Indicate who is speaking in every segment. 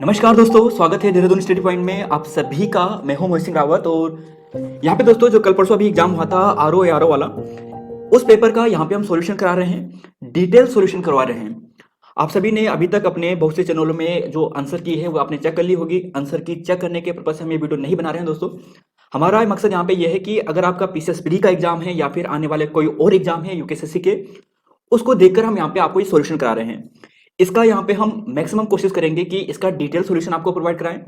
Speaker 1: नमस्कार दोस्तों, स्वागत है देहरादून स्टडी पॉइंट में आप सभी का। मैं हूं मोहित सिंह रावत और यहाँ पे दोस्तों जो कल परसों अभी एग्जाम हुआ था आर ओ वाला, उस पेपर का यहाँ पे हम सॉल्यूशन करा रहे हैं, डिटेल सॉल्यूशन करवा रहे हैं। आप सभी ने अभी तक अपने बहुत से चैनलों में जो आंसर की है वो आपने चेक कर ली होगी। आंसर की चेक करने के पर्पज से हम ये वीडियो नहीं बना रहे हैं दोस्तों। हमारा मकसद यहाँ पे यह है कि अगर आपका पीसीएसपी का एग्जाम है या फिर आने वाले कोई और एग्जाम है यूकेएसएससी के, उसको देखकर हम यहाँ पे आपको ये सॉल्यूशन करा रहे हैं। इसका यहाँ पे हम मैक्सिमम कोशिश करेंगे कि इसका डिटेल सॉल्यूशन आपको प्रोवाइड कराएं।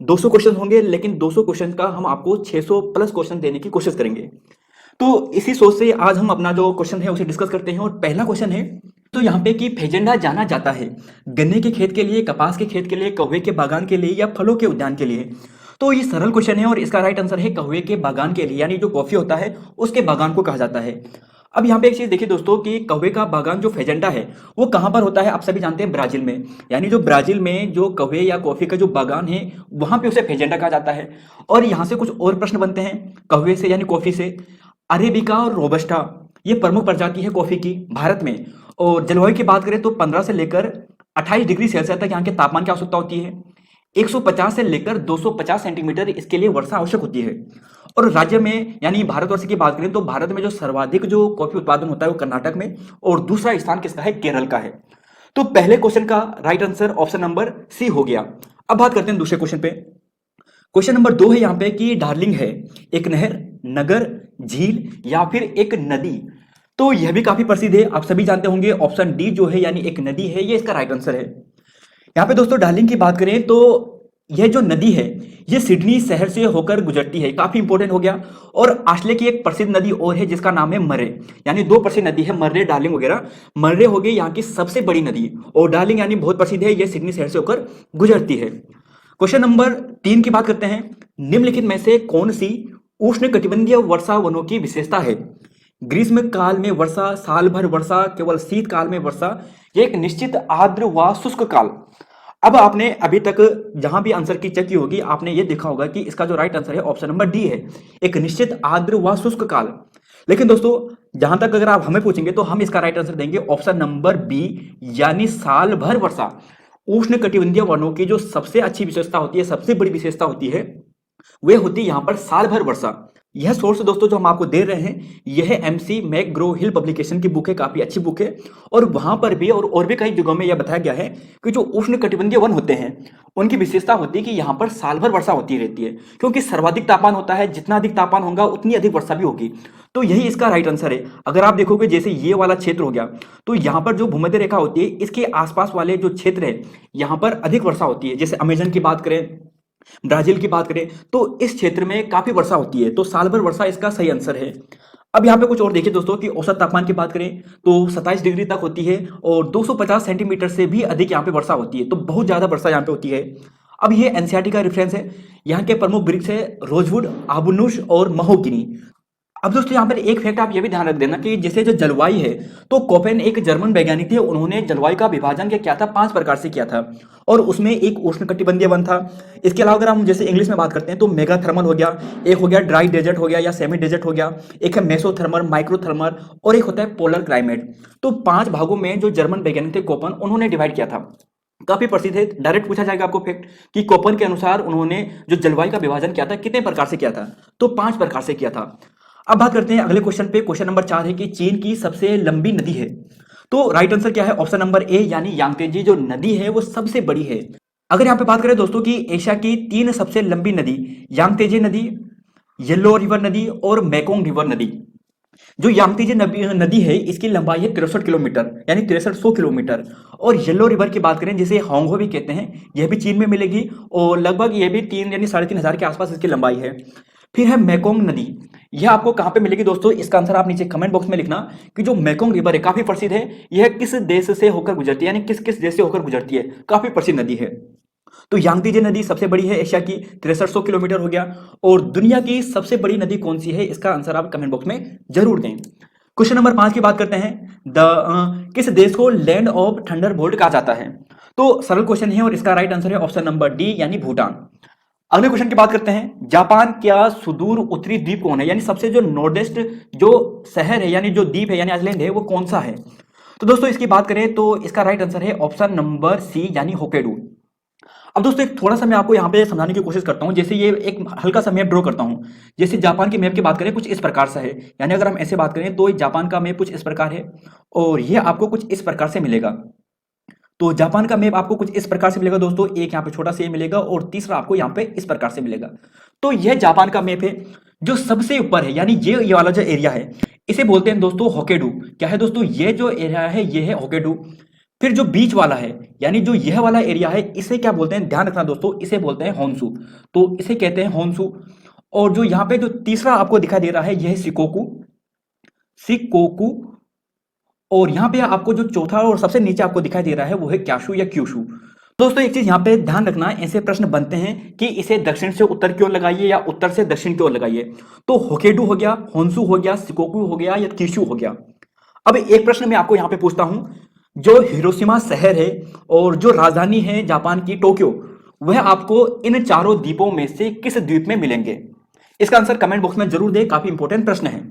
Speaker 1: 200 क्वेश्चन होंगे, लेकिन 200 क्वेश्चन का हम आपको 600 प्लस क्वेश्चन देने की कोशिश करेंगे। तो इसी सोच से आज हम अपना जो क्वेश्चन है उसे डिस्कस करते हैं। और पहला क्वेश्चन है तो यहाँ पे कि फेजेंडा जाना जाता है गन्ने के खेत के लिए, कपास के खेत के लिए, कौवे के बागान के लिए या फलों के उद्यान के लिए। तो ये सरल क्वेश्चन है और इसका राइट आंसर है कौवे के बागान के लिए, यानी जो कॉफी होता है उसके बागान को कहा जाता है। अब यहाँ पे एक चीज देखिए दोस्तों कि कौवे का बागान जो फेजेंडा है वो कहाँ पर होता है, आप सभी जानते हैं ब्राजील में। यानी जो ब्राजील में जो कौवे या कॉफी का जो बागान है वहां पे उसे फेजेंडा कहा जाता है। और यहाँ से कुछ और प्रश्न बनते हैं कौवे से यानी कॉफी से। अरेबिका और रोबस्टा ये प्रमुख प्रजाति है कॉफी की भारत में। और जलवायु की बात करें तो 15 से लेकर 28 डिग्री सेल्सियस तक यहाँ के तापमान की आवश्यकता होती है। 150 से लेकर 250 सेंटीमीटर इसके लिए वर्षा आवश्यक होती है। और राज्य में यानी भारतवर्ष की बात करें तो भारत में जो सर्वाधिक जो कॉफी उत्पादन होता है वो कर्नाटक में, और दूसरा स्थान किसका है, केरल का है। तो पहले क्वेश्चन का right answer option number C हो गया। अब बात करते हैं दूसरे क्वेश्चन पे। क्वेश्चन नंबर 2 है यहाँ पे कि डार्लिंग है एक नहर, नगर, झील या फिर एक नदी। तो यह भी काफी प्रसिद्ध है, आप सभी जानते होंगे। ऑप्शन डी जो है यानी एक नदी है, ये इसका राइट आंसर है। यहाँ पे दोस्तों डार्लिंग की बात करें तो यह जो नदी है ये सिडनी शहर से होकर गुजरती है, काफी इंपॉर्टेंट हो गया। और ऑस्ट्रेलिया की एक प्रसिद्ध नदी और है जिसका नाम है मर्रे, यानी 2 प्रसिद्ध नदी है, मर्रे डार्लिंग वगैरह। मर्रे हो गई यहाँ की सबसे बड़ी नदी और डार्लिंग यानी बहुत प्रसिद्ध है, यह सिडनी शहर से होकर गुजरती है। क्वेश्चन नंबर 3 की बात करते हैं। निम्नलिखित में से कौन सी उष्णकटिबंधीय वर्षा वनों की विशेषता है? ग्रीष्म काल में वर्षा, साल भर वर्षा, केवल शीतकाल में वर्षा, ये एक निश्चित आर्द्र व शुष्क काल। अब आपने अभी तक जहां भी आंसर की चेक की होगी आपने ये देखा होगा कि इसका जो राइट आंसर है ऑप्शन नंबर डी है, एक निश्चित आर्द्र व शुष्क काल। लेकिन दोस्तों जहां तक अगर आप हमें पूछेंगे तो हम इसका राइट आंसर देंगे ऑप्शन नंबर बी, यानी साल भर वर्षा। उष्ण कटिबंधीय वनों की जो सबसे अच्छी विशेषता होती है, सबसे बड़ी विशेषता होती है, वे होती है यहां पर साल भर वर्षा। यह सोर्स दोस्तों जो हम आपको दे रहे हैं यह एमसी मैकग्रो हिल पब्लिकेशन की बुक है, काफी अच्छी बुक है। और वहां पर भी और भी कई जगहों में यह बताया गया है कि जो उष्ण कटिबंधीय वन होते हैं उनकी विशेषता होती है कि यहां पर साल भर वर्षा होती रहती है, क्योंकि सर्वाधिक तापमान होता है, जितना अधिक तापमान होगा उतनी अधिक वर्षा भी होगी। तो यही इसका राइट आंसर है। अगर आप देखोगे जैसे ये वाला क्षेत्र हो गया तो यहां पर जो भूमध्य रेखा होती है इसके आसपास वाले जो क्षेत्र है यहां पर अधिक वर्षा होती है। जैसे अमेजन की बात करें, ब्राजील की बात करें तो इस क्षेत्र में काफी वर्षा होती है, तो साल भर वर्षा इसका सही आंसर है। अब यहाँ पे कुछ और देखिए दोस्तों कि औसत तापमान की बात करें तो 27 डिग्री तक होती है और 250 सेंटीमीटर से भी अधिक यहाँ पे वर्षा होती है, तो बहुत ज्यादा वर्षा यहाँ पे होती है। अब ये एनसीईआरटी का रेफरेंस है। यहाँ के प्रमुख वृक्ष है रोजवुड, आबुनुस और महोगनी। अब दोस्तों यहाँ पर एक फैक्ट आप ये भी ध्यान रख देना कि जैसे जो जलवायु है तो कोपेन एक जर्मन वैज्ञानिक थे, उन्होंने जलवायु का विभाजन क्या किया था, 5 प्रकार से किया था और उसमें एक उष्णकटिबंधीय वन था। इसके अलावा अगर हम जैसे इंग्लिश में बात करते हैं तो मेगा थर्मल हो गया, एक हो गया ड्राई डेजर्ट हो गया या सेमी डेजर्ट हो गया, एक है मेसोथर्मल, माइक्रोथर्मल और एक होता है पोलर क्लाइमेट। तो 5 भागों में जो जर्मन वैज्ञानिक थे कोपन, उन्होंने डिवाइड किया था। काफी प्रसिद्ध है, डायरेक्ट पूछा जाएगा आपको फैक्ट कि कोपन के अनुसार उन्होंने जो जलवायु का विभाजन किया था कितने प्रकार से किया था, तो 5 प्रकार से किया था। अब बात करते हैं अगले क्वेश्चन पे। क्वेश्चन नंबर 4 है कि चीन की सबसे लंबी नदी है। तो राइट आंसर क्या है, ऑप्शन नंबर ए, यानी यांगत्जे जो नदी है वो सबसे बड़ी है। अगर यहाँ पे बात करें दोस्तों कि एशिया की 3 सबसे लंबी नदी, यांगत्जे नदी, येलो रिवर नदी और मेकोंग रिवर नदी। जो यांगत्जे नदी है इसकी लंबाई है 63 किलोमीटर, यानी 6300 किलोमीटर। और येलो रिवर की बात करें जिसे होंगहो भी कहते हैं, यह भी चीन में मिलेगी और लगभग यह भी 3 यानी 3500 के आसपास इसकी लंबाई है। फिर है मेकोंग नदी, यह आपको कहां पे मिलेगी दोस्तों, इसका आंसर आप नीचे कमेंट बॉक्स में लिखना कि जो मेकोंग रिवर है काफी प्रसिद्ध है, यह किस देश से होकर गुजरती है, यानी किस किस देश से होकर गुजरती है, काफी प्रसिद्ध नदी है। तो यांगत्जे नदी सबसे बड़ी है एशिया की, 6300 किलोमीटर हो गया। और दुनिया की सबसे बड़ी नदी कौन सी है, इसका आंसर आप कमेंट बॉक्स में जरूर दें। क्वेश्चन नंबर 5 की बात करते हैं। किस देश को लैंड ऑफ थंडरबोल्ट कहा जाता है? तो सरल क्वेश्चन है और इसका राइट आंसर है ऑप्शन नंबर डी, यानी भूटान। अगले क्वेश्चन की बात करते हैं। जापान क्या सुदूर उत्तरी द्वीप कौन है, यानी सबसे जो नॉर्डेस्ट जो शहर है यानी जो द्वीप है यानी आइलैंड है वो कौन सा है? तो दोस्तों इसकी बात करें तो इसका राइट आंसर है ऑप्शन नंबर सी, यानी होक्काइडो। अब दोस्तों एक थोड़ा सा मैं आपको यहाँ पे समझाने की कोशिश करता हूँ। जैसे ये एक हल्का सा मैप ड्रॉ करता हूँ। जैसे जापान की मैप की बात करें कुछ इस प्रकार से है, यानी अगर हम ऐसे बात करें तो जापान का मैप कुछ इस प्रकार है और ये आपको कुछ इस प्रकार से मिलेगा। तो जापान का मैप आपको कुछ इस प्रकार से मिलेगा दोस्तों, एक यहाँ पे छोटा सा ये मिलेगा और तीसरा आपको यहाँ पे इस प्रकार से मिलेगा। तो यह जापान का मैप है जो सबसे ऊपर है, यानी ये वाला जो एरिया है इसे बोलते हैं दोस्तों होक्काइडो। क्या है दोस्तों, ये जो एरिया है ये है होक्काइडो। फिर जो बीच वाला है यानी जो यह वाला एरिया है इसे क्या बोलते हैं, ध्यान रखना दोस्तों, इसे बोलते हैं होन्शु। तो इसे कहते हैं होन्शु। और जो यहाँ पे जो तीसरा आपको दिखाई दे रहा है यह है शिकोकू, शिकोकू। और यहाँ पे आपको जो चौथा और सबसे नीचे आपको दिखाई दे रहा है वो है क्याशु या क्यूशु। दोस्तों एक चीज यहाँ पे ध्यान रखना, ऐसे प्रश्न बनते हैं कि इसे दक्षिण से उत्तर की ओर लगाइए या उत्तर से दक्षिण की ओर लगाइए। तो होक्काइडो हो गया, होन्शु हो गया, शिकोकू हो गया या क्यूशु हो गया। अब एक प्रश्न मैं आपको यहाँ पे पूछता हूं, जो हिरोशिमा शहर है और जो राजधानी है जापान की टोक्यो, वह आपको इन चारों द्वीपों में से किस द्वीप में मिलेंगे? इसका आंसर कमेंट बॉक्स में जरूर दें, काफी इंपॉर्टेंट प्रश्न है।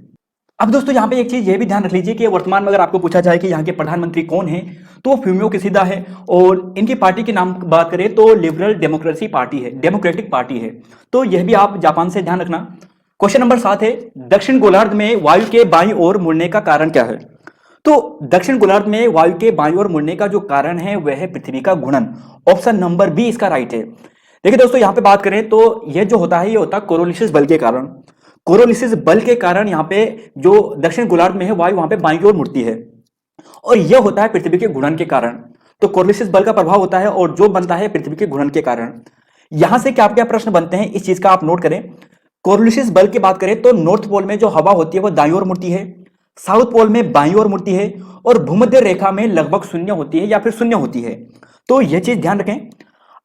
Speaker 1: अब दोस्तों यहाँ पे एक चीज ये भी ध्यान रख लीजिए कि वर्तमान में अगर आपको पूछा जाए कि यहाँ के प्रधानमंत्री कौन है तो वो फुमियो किशिदा है। और इनकी पार्टी के नाम बात करें तो लिबरल डेमोक्रेसी पार्टी है, डेमोक्रेटिक पार्टी है। तो यह भी आप जापान से ध्यान रखना। क्वेश्चन नंबर 7 है, दक्षिण गोलार्ध में वायु के बाईं ओर मुड़ने का कारण क्या है? तो दक्षिण गोलार्ध में वायु के बाईं ओर मुड़ने का जो कारण है वह है पृथ्वी का घूर्णन। ऑप्शन नंबर बी इसका राइट है। देखिए दोस्तों यहाँ पे बात करें तो यह जो होता है ये होता है कोरोलिसिस बल के कारण। कोरोलिसिस बल के कारण यहाँ पे जो दक्षिण गोलार्ध में है वायु वहां पे बाईं ओर मुड़ती है और यह होता है पृथ्वी के घूर्णन के कारण। तो कोरोलिसिस बल का प्रभाव होता है और जो बनता है पृथ्वी के घूर्णन के कारण। यहां से क्या क्या प्रश्न बनते हैं इस चीज का आप नोट करें। कोरोलिसिस बल की बात करें तो नॉर्थ पोल में जो हवा होती है वो दाईं ओर मुड़ती है, साउथ पोल में बाईं ओर मुड़ती है और भूमध्य रेखा में लगभग शून्य होती है या फिर शून्य होती है। तो यह चीज ध्यान रखें।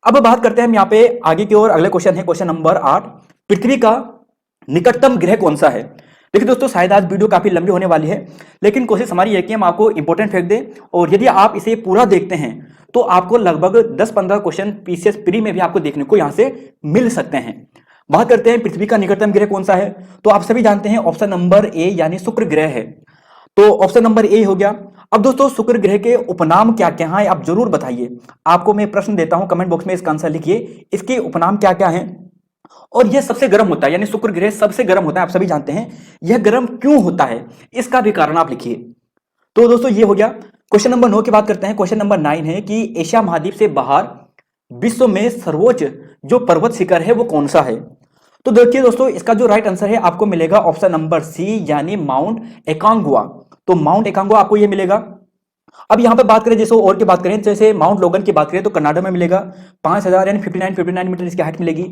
Speaker 1: अब बात करते हैं हम यहाँ पे आगे की ओर। अगले क्वेश्चन है क्वेश्चन नंबर 8, पृथ्वी का निकटतम ग्रह कौन सा है? देखिए दोस्तों शायद आज वीडियो काफी लंबी होने वाली है, लेकिन कोशिश हमारी है कि हम आपको इंपॉर्टेंट फैक्ट दें और यदि आप इसे पूरा देखते हैं तो आपको लगभग 10-15 क्वेश्चन पीसीएस प्री में भी आपको देखने को यहां से मिल सकते हैं। बात करते हैं पृथ्वी का निकटतम ग्रह कौन सा है, तो आप सभी जानते हैं ऑप्शन नंबर ए यानी शुक्र ग्रह है। तो ऑप्शन नंबर ए हो गया। अब दोस्तों शुक्र ग्रह के उपनाम क्या क्या है आप जरूर बताइए। आपको मैं प्रश्न देता हूं, कमेंट बॉक्स में इसका आंसर लिखिए, इसके उपनाम क्या क्या हैं। और यह सबसे गर्म होता है, यानी शुक्र ग्रह सबसे गर्म होता है, आप सभी जानते हैं। यह गर्म क्यों होता है इसका भी कारण आप लिखिए। तो दोस्तों ये हो गया। क्वेश्चन नंबर 9 की बात करते हैं। क्वेश्चन नंबर 9 है कि एशिया महाद्वीप से बाहर विश्व में सर्वोच्च जो पर्वत शिखर है वो कौन सा है? तो देखिए दोस्तों इसका जो राइट आंसर है आपको मिलेगा ऑप्शन नंबर सी यानी माउंट एकांगुआ। तो माउंट एकांगुआ आपको ये मिलेगा। अब यहां पे बात करें जैसे और की बात करें, जैसे माउंट लोगन की बात करें तो कनाडा में मिलेगा 5000 यानी 59 मीटर इसकी हाइट मिलेगी।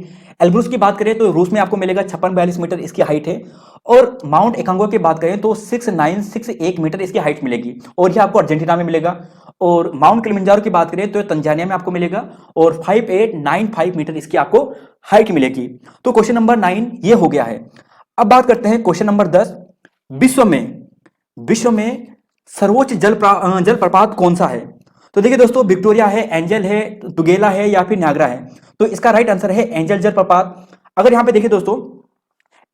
Speaker 1: एल्ब्रूस की बात करें तो रूस में आपको मिलेगा 56-42 मीटर इसकी हाइट है। और माउंट एकांगुआ की बात करें तो 6961 मीटर इसकी हाइट मिलेगी और यह आपको अर्जेंटीना में मिलेगा। और माउंट किलिमंजारो की बात करें तो तंजानिया में आपको मिलेगा और 5895 मीटर इसकी आपको हाइट मिलेगी। तो क्वेश्चन नंबर 9 ये हो गया है। अब बात करते हैं क्वेश्चन नंबर 10, विश्व में सर्वोच्च जलप्रपात कौन सा है? तो देखिए दोस्तों विक्टोरिया है, एंजल है, तुगेला है या फिर न्यागरा है। तो इसका राइट आंसर है एंजल जलप्रपात। अगर यहां पे देखिए दोस्तों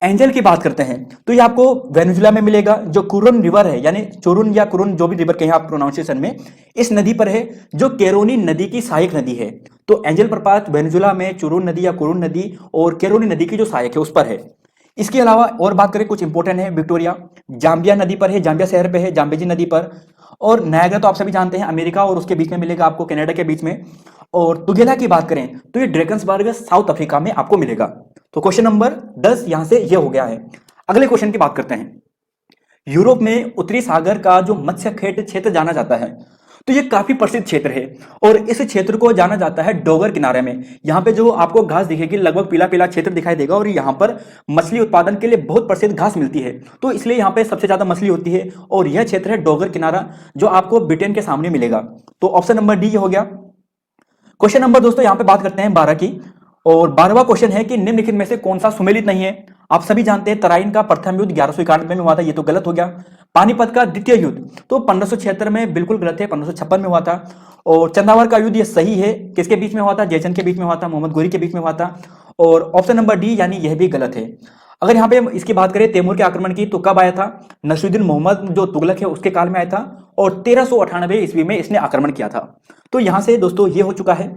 Speaker 1: एंजल की बात करते हैं तो ये आपको वेनेजुला में मिलेगा। जो कुरुन रिवर है यानी चुरुन या कुरुन जो भी रिवर कहें आप प्रोनाउंसिएशन में, इस नदी पर है जो केरोनी नदी की सहायक नदी है। तो एंजल प्रपात वेनेजुला में चुरुन नदी या कुरुन नदी और केरोनी नदी की जो सहायक है उस पर है। इसके अलावा और बात करें कुछ इंपोर्टेंट है, विक्टोरिया जाम्बिया नदी पर है, जाम्बिया शहर पे है, जाम्बेजी नदी पर। और नायग्रा तो आप सभी जानते हैं अमेरिका और उसके बीच में मिलेगा आपको, कनाडा के बीच में। और तुगेला की बात करें तो ये ड्रेकन्सबर्ग साउथ अफ्रीका में आपको मिलेगा। तो क्वेश्चन नंबर 10 यहां से ये हो गया है। अगले क्वेश्चन की बात करते हैं। यूरोप में उत्तरी सागर का जो मत्स्य खेत क्षेत्र जाना जाता है तो ये काफी प्रसिद्ध क्षेत्र है और इस क्षेत्र को जाना जाता है डोगर किनारे में। यहाँ पे जो आपको घास दिखेगी लगभग पीला पीला क्षेत्र दिखाई देगा और यहाँ पर मछली उत्पादन के लिए बहुत प्रसिद्ध घास मिलती है। तो इसलिए यहाँ पे सबसे ज्यादा मछली होती है और यह क्षेत्र है डोगर किनारा जो आपको ब्रिटेन के सामने मिलेगा। तो ऑप्शन नंबर डी हो गया। क्वेश्चन नंबर दोस्तों यहाँ पे बात करते हैं 12 की और 12वां क्वेश्चन है कि निम्नलिखित में से कौन सा सुमेलित नहीं है? आप सभी जानते हैं तराइन का प्रथम युद्ध 1191 में हुआ था, ये तो गलत हो गया। पानीपत का द्वितीय युद्ध तो 1576 में बिल्कुल गलत है, 1556 में हुआ था। और चंदावर का युद्ध ये सही है, किसके बीच में हुआ था? जयचंद के बीच में हुआ था, मोहम्मद गोरी के बीच में हुआ था। और ऑप्शन नंबर डी यानी यह भी गलत है। अगर यहाँ पे इसकी बात करें तैमूर के आक्रमण की तो कब आया था? नसीरुद्दीन मोहम्मद जो तुगलक है उसके काल में आया था और 1398 ईस्वी में इसने आक्रमण किया था। तो यहां से दोस्तों ये हो चुका है।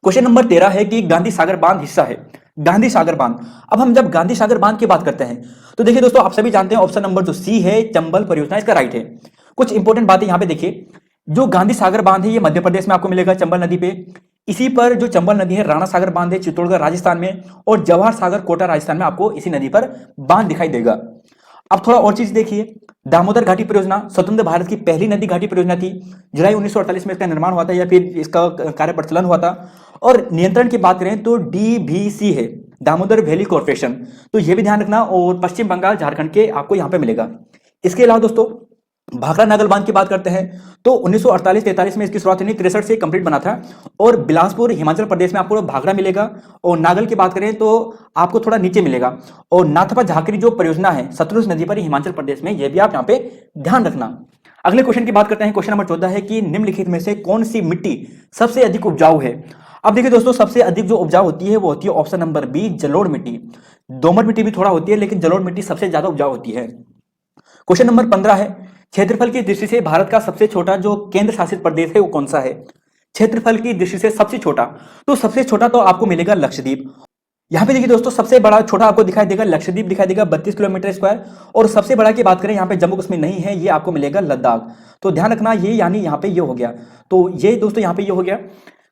Speaker 1: क्वेश्चन नंबर 13 है कि गांधी सागर बांध हिस्सा है। गांधी सागर बांध, अब हम जब गांधी सागर बांध की बात करते हैं तो देखिए दोस्तों, आप सभी जानते हैं ऑप्शन नंबर जो सी है चंबल परियोजना, इसका राइट है। कुछ इंपॉर्टेंट बातें यहां पे देखिए, जो गांधी सागर बांध है ये मध्य प्रदेश में आपको मिलेगा चंबल नदी पे। इसी पर जो चंबल नदी है राणा सागर बांध है चित्तौड़गढ़ राजस्थान में, और जवाहर सागर कोटा राजस्थान में आपको इसी नदी पर बांध दिखाई देगा। अब थोड़ा और चीज देखिए, दामोदर घाटी परियोजना स्वतंत्र भारत की पहली नदी घाटी परियोजना थी। जुलाई 1948 में इसका निर्माण हुआ था या फिर इसका कार्य प्रचलन हुआ था। और नियंत्रण की बात करें तो डीवीसी है, दामोदर वैली कॉर्पोरेशन, तो यह भी ध्यान रखना। और पश्चिम बंगाल झारखंड के आपको यहां पे मिलेगा। इसके अलावा दोस्तों भाखड़ा नागल बांध की बात करते हैं तो 1948-43 में इसकी शुरुआत हुई, 63 से कंप्लीट बना था। और बिलासपुर हिमाचल प्रदेश में आपको भाखड़ा मिलेगा। और नागल की बात करें तो आपको थोड़ा नीचे मिलेगा। और नाथपा झाकरी जो परियोजना है सतलुज नदी पर हिमाचल प्रदेश में, यह भी आप यहाँ पे ध्यान रखना। अगले क्वेश्चन की बात करते हैं। क्वेश्चन नंबर 14 है कि निम्नलिखित में से कौन सी मिट्टी सबसे अधिक उपजाऊ है। अब देखिए दोस्तों, सबसे अधिक जो उपजाऊ होती है वो होती है ऑप्शन नंबर बी जलोढ़ मिट्टी। दोमट मिट्टी भी थोड़ा होती है लेकिन जलोढ़ मिट्टी सबसे ज्यादा उपजाऊ होती है। क्वेश्चन नंबर 15 है, क्षेत्रफल की दृष्टि से भारत का सबसे छोटा जो केंद्र शासित प्रदेश है वो कौन सा है। क्षेत्रफल की दृष्टि से सबसे छोटा, तो सबसे छोटा तो आपको मिलेगा लक्षद्वीप। यहां पे देखिए दोस्तों, सबसे बड़ा छोटा आपको दिखाई देगा लक्षद्वीप दिखाई देगा 32 किलोमीटर स्क्वायर। और सबसे बड़ा की बात करें यहाँ पे जम्मू कश्मीर नहीं है, ये आपको मिलेगा लद्दाख। तो ध्यान रखना, ये यानी यहाँ पे ये हो गया। तो ये दोस्तों यहाँ पे ये हो गया।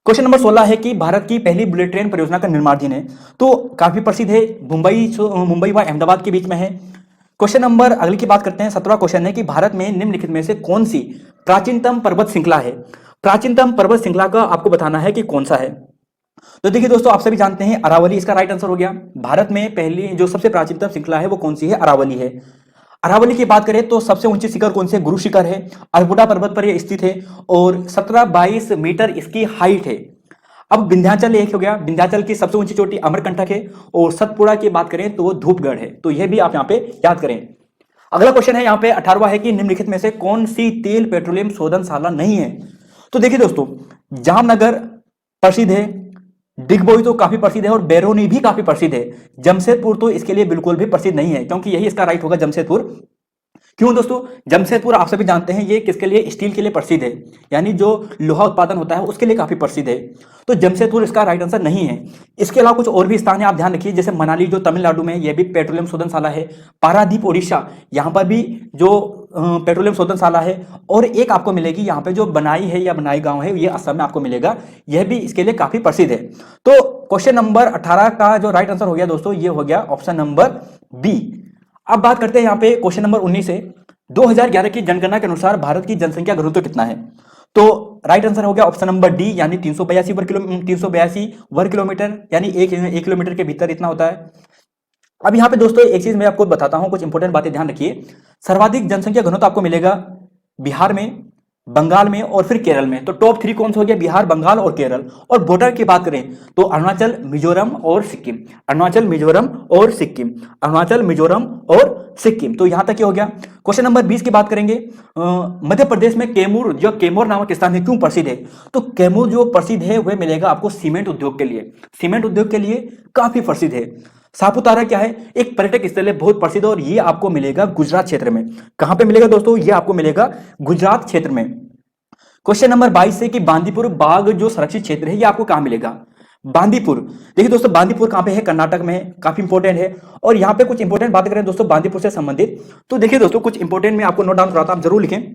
Speaker 1: क्वेश्चन नंबर 16 है कि भारत की पहली बुलेट ट्रेन परियोजना का निर्माणाधीन है, तो काफी प्रसिद्ध है, मुंबई व अहमदाबाद के बीच में है। क्वेश्चन नंबर अगली की बात करते हैं। 17वां क्वेश्चन है कि भारत में निम्नलिखित में से कौन सी प्राचीनतम पर्वत श्रृंखला है। प्राचीनतम पर्वत श्रृंखला का आपको बताना है कि कौन सा है। तो देखिए दोस्तों, आप सभी जानते हैं अरावली इसका राइट आंसर हो गया। भारत में पहली जो सबसे प्राचीनतम श्रृंखला है वो कौन सी है, अरावली है। अरावली की बात करें तो सबसे ऊंची शिखर कौन सी है, गुरु शिखर है। अरबुडा पर्वत पर यह स्थित है और 17-22 मीटर इसकी हाइट है। अब विंध्याचल एक हो गया, विंध्याचल की सबसे ऊंची चोटी अमरकंटक है। और सतपुड़ा की बात करें तो वो धूपगढ़ है। तो यह भी आप यहाँ पे याद करें। अगला क्वेश्चन है यहाँ पे 18वां है कि निम्नलिखित में से कौन सी तेल पेट्रोलियम शोधनशाला नहीं है। तो देखिए दोस्तों, जामनगर प्रसिद्ध है, डिगबोई तो काफी प्रसिद्ध है और बैरोनी भी काफी प्रसिद्ध है। जमशेदपुर तो इसके लिए बिल्कुल भी प्रसिद्ध नहीं है, क्योंकि यही इसका राइट होगा जमशेदपुर। क्यों दोस्तों, जमशेदपुर आप सभी जानते हैं ये किसके लिए, स्टील के लिए प्रसिद्ध है, यानी जो लोहा उत्पादन होता है उसके लिए काफी प्रसिद्ध है। तो जमशेदपुर इसका राइट आंसर नहीं है। इसके अलावा कुछ और भी स्थान है, आप ध्यान रखिए, जैसे मनाली जो तमिलनाडु में, यह भी पेट्रोलियम शोधनशाला है। पारादीप ओडिशा, यहाँ पर भी जो पेट्रोलियम शोधनशाला है। और एक आपको मिलेगी यहाँ पे जो बनाई है या बनाई गांव है, ये असम में आपको मिलेगा, यह भी इसके लिए काफी प्रसिद्ध है। तो क्वेश्चन नंबर 18 का जो राइट आंसर हो गया दोस्तों, ये हो गया ऑप्शन नंबर बी। अब बात करते हैं यहाँ पे क्वेश्चन नंबर 19 से। 2011 की जनगणना के अनुसार भारत की जनसंख्या घनत्व कितना है। तो राइट आंसर हो गया ऑप्शन नंबर डी, यानी 382 वर्ग किलोमीटर, यानी एक किलोमीटर के भीतर इतना होता है। अब यहाँ पे दोस्तों एक चीज मैं आपको बताता हूं, कुछ इंपॉर्टेंट बातें ध्यान रखिए। सर्वाधिक जनसंख्या घनत्व आपको मिलेगा बिहार में, बंगाल में और फिर केरल में। तो टॉप 3 कौन सा हो गया, बिहार, बंगाल और केरल। और बॉर्डर की बात करें तो अरुणाचल, मिजोरम और सिक्किम, अरुणाचल, मिजोरम और सिक्किम, अरुणाचल, मिजोरम और सिक्किम। तो यहां तक ये हो गया। क्वेश्चन नंबर 20 की बात करेंगे। मध्य प्रदेश में कैमूर, जो कैमूर नामक स्थान है, क्यों प्रसिद्ध है। तो कैमूर जो प्रसिद्ध है वह मिलेगा आपको सीमेंट उद्योग के लिए, सीमेंट उद्योग के लिए काफी प्रसिद्ध है। सापुतारा क्या है, एक पर्यटक स्थल है, बहुत प्रसिद्ध, और ये आपको मिलेगा गुजरात क्षेत्र में। कहां पे मिलेगा दोस्तों, ये आपको मिलेगा गुजरात क्षेत्र में। क्वेश्चन नंबर 22 से कि बांदीपुर बाघ जो संरक्षित क्षेत्र है ये आपको कहां मिलेगा। बांदीपुर, देखिए दोस्तों बांदीपुर कहां पे है, कर्नाटक में है, काफी इंपॉर्टेंट है। और यहां पे कुछ इंपॉर्टेंट बातें करें दोस्तों बांदीपुर से संबंधित, तो देखिए दोस्तों कुछ इंपॉर्टेंट में आपको नोट डाउन कराता हूं, आप जरूर लिखें।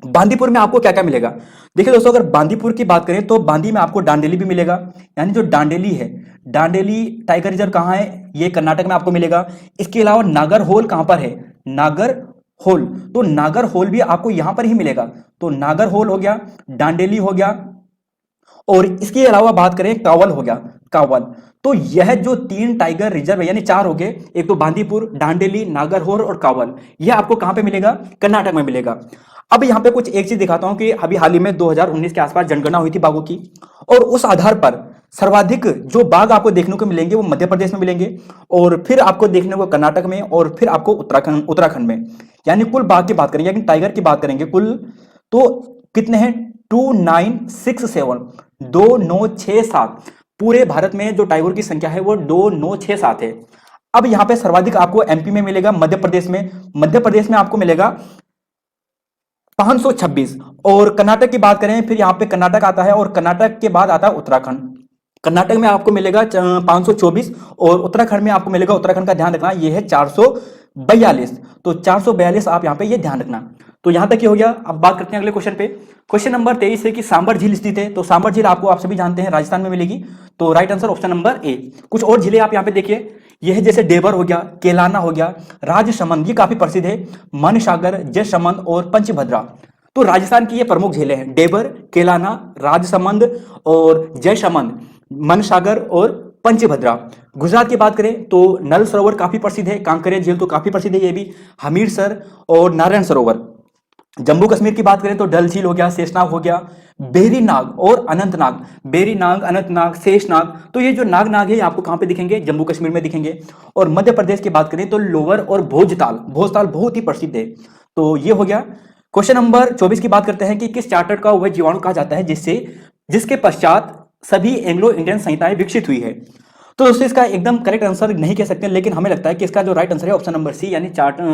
Speaker 1: बांदीपुर में आपको क्या क्या मिलेगा। देखिए दोस्तों, अगर बांदीपुर की बात करें तो बांदी में आपको डांडेली भी मिलेगा, यानी जो डांडेली है, डांडेली टाइगर रिजर्व कहां है, ये कर्नाटक में आपको मिलेगा। इसके अलावा नागरहोल कहां पर है, नागरहोल, तो नागरहोल भी आपको यहां पर ही मिलेगा। तो नागरहोल हो गया, डांडेली हो गया, और इसके अलावा बात करें कावल हो गया, कावल। तो यह जो 3 टाइगर रिजर्व है, यानी 4 हो गए, एक तो बांदीपुर, डांडेली, नागरहोल और कावल, यह आपको कहां पे मिलेगा, कर्नाटक में मिलेगा। अब यहां पे कुछ एक चीज दिखाता हूं कि अभी हाल ही में 2019 के आसपास जनगणना हुई थी बाघों की, और उस आधार पर सर्वाधिक जो बाघ आपको देखने को मिलेंगे वो मध्य प्रदेश में मिलेंगे, और फिर आपको देखने को कर्नाटक में, और फिर आपको उत्तराखंड में। यानी कुल बाघ की बात करेंगे, यानी टाइगर की बात करेंगे कुल, तो कितने हैं, 2967, 2967। पूरे भारत में जो टाइगर की संख्या है वो 2967 है। अब यहां पे सर्वाधिक आपको एमपी में मिलेगा, मध्य प्रदेश में आपको मिलेगा 526। और कर्नाटक की बात करें, फिर यहां पे कर्नाटक आता है, और कर्नाटक के बाद आता है उत्तराखंड। कर्नाटक में आपको मिलेगा 524 और उत्तराखंड में आपको मिलेगा, उत्तराखंड का ध्यान रखना, ये है 442। तो 442 आप यहाँ पे ये ध्यान रखना। तो यहां तक ही हो गया। अब बात करते हैं अगले क्वेश्चन पे। क्वेश्चन नंबर 23 है कि सांबर झील स्थित है। तो सांबर झील आपको, आप सभी जानते हैं, राजस्थान में मिलेगी। तो राइट आंसर ऑप्शन नंबर ए। कुछ और झीलें आप यहाँ पे देखिए, यह है जैसे डेबर हो गया, केलाना हो गया, राजसमंद, ये काफी प्रसिद्ध है, मनसागर, जयसमंद और पंचभद्रा। तो राजस्थान की ये प्रमुख झीलें हैं, डेबर, केलाना, राजसमंद और जयसमंद, मनसागर और पंचभद्रा। गुजरात की बात करें तो नल सरोवर काफी प्रसिद्ध है, कांकरिया झील तो काफी प्रसिद्ध है ये भी, हमीरसर और नारायण सरोवर। जम्मू कश्मीर की बात करें तो डल झील हो गया, शेषनाग हो गया, बेरीनाग और अनंतनाग, बेरीनाग, अनंतनाग, शेषनाग। तो ये जो नाग है आपको कहां पे दिखेंगे, जम्मू कश्मीर में दिखेंगे। और मध्य प्रदेश की बात करें तो लोअर और भोजताल, भोजताल बहुत ही प्रसिद्ध है। तो ये हो गया। क्वेश्चन नंबर 24 की बात करते हैं कि किस चार्टर का वह जीवाणु कहा जाता है जिसके पश्चात सभी एंग्लो इंडियन संहिताएं विकसित हुई है। तो दोस्तों इसका एकदम करेक्ट आंसर नहीं कह सकते, लेकिन हमें लगता है कि इसका जो राइट आंसर है ऑप्शन नंबर सी, यानी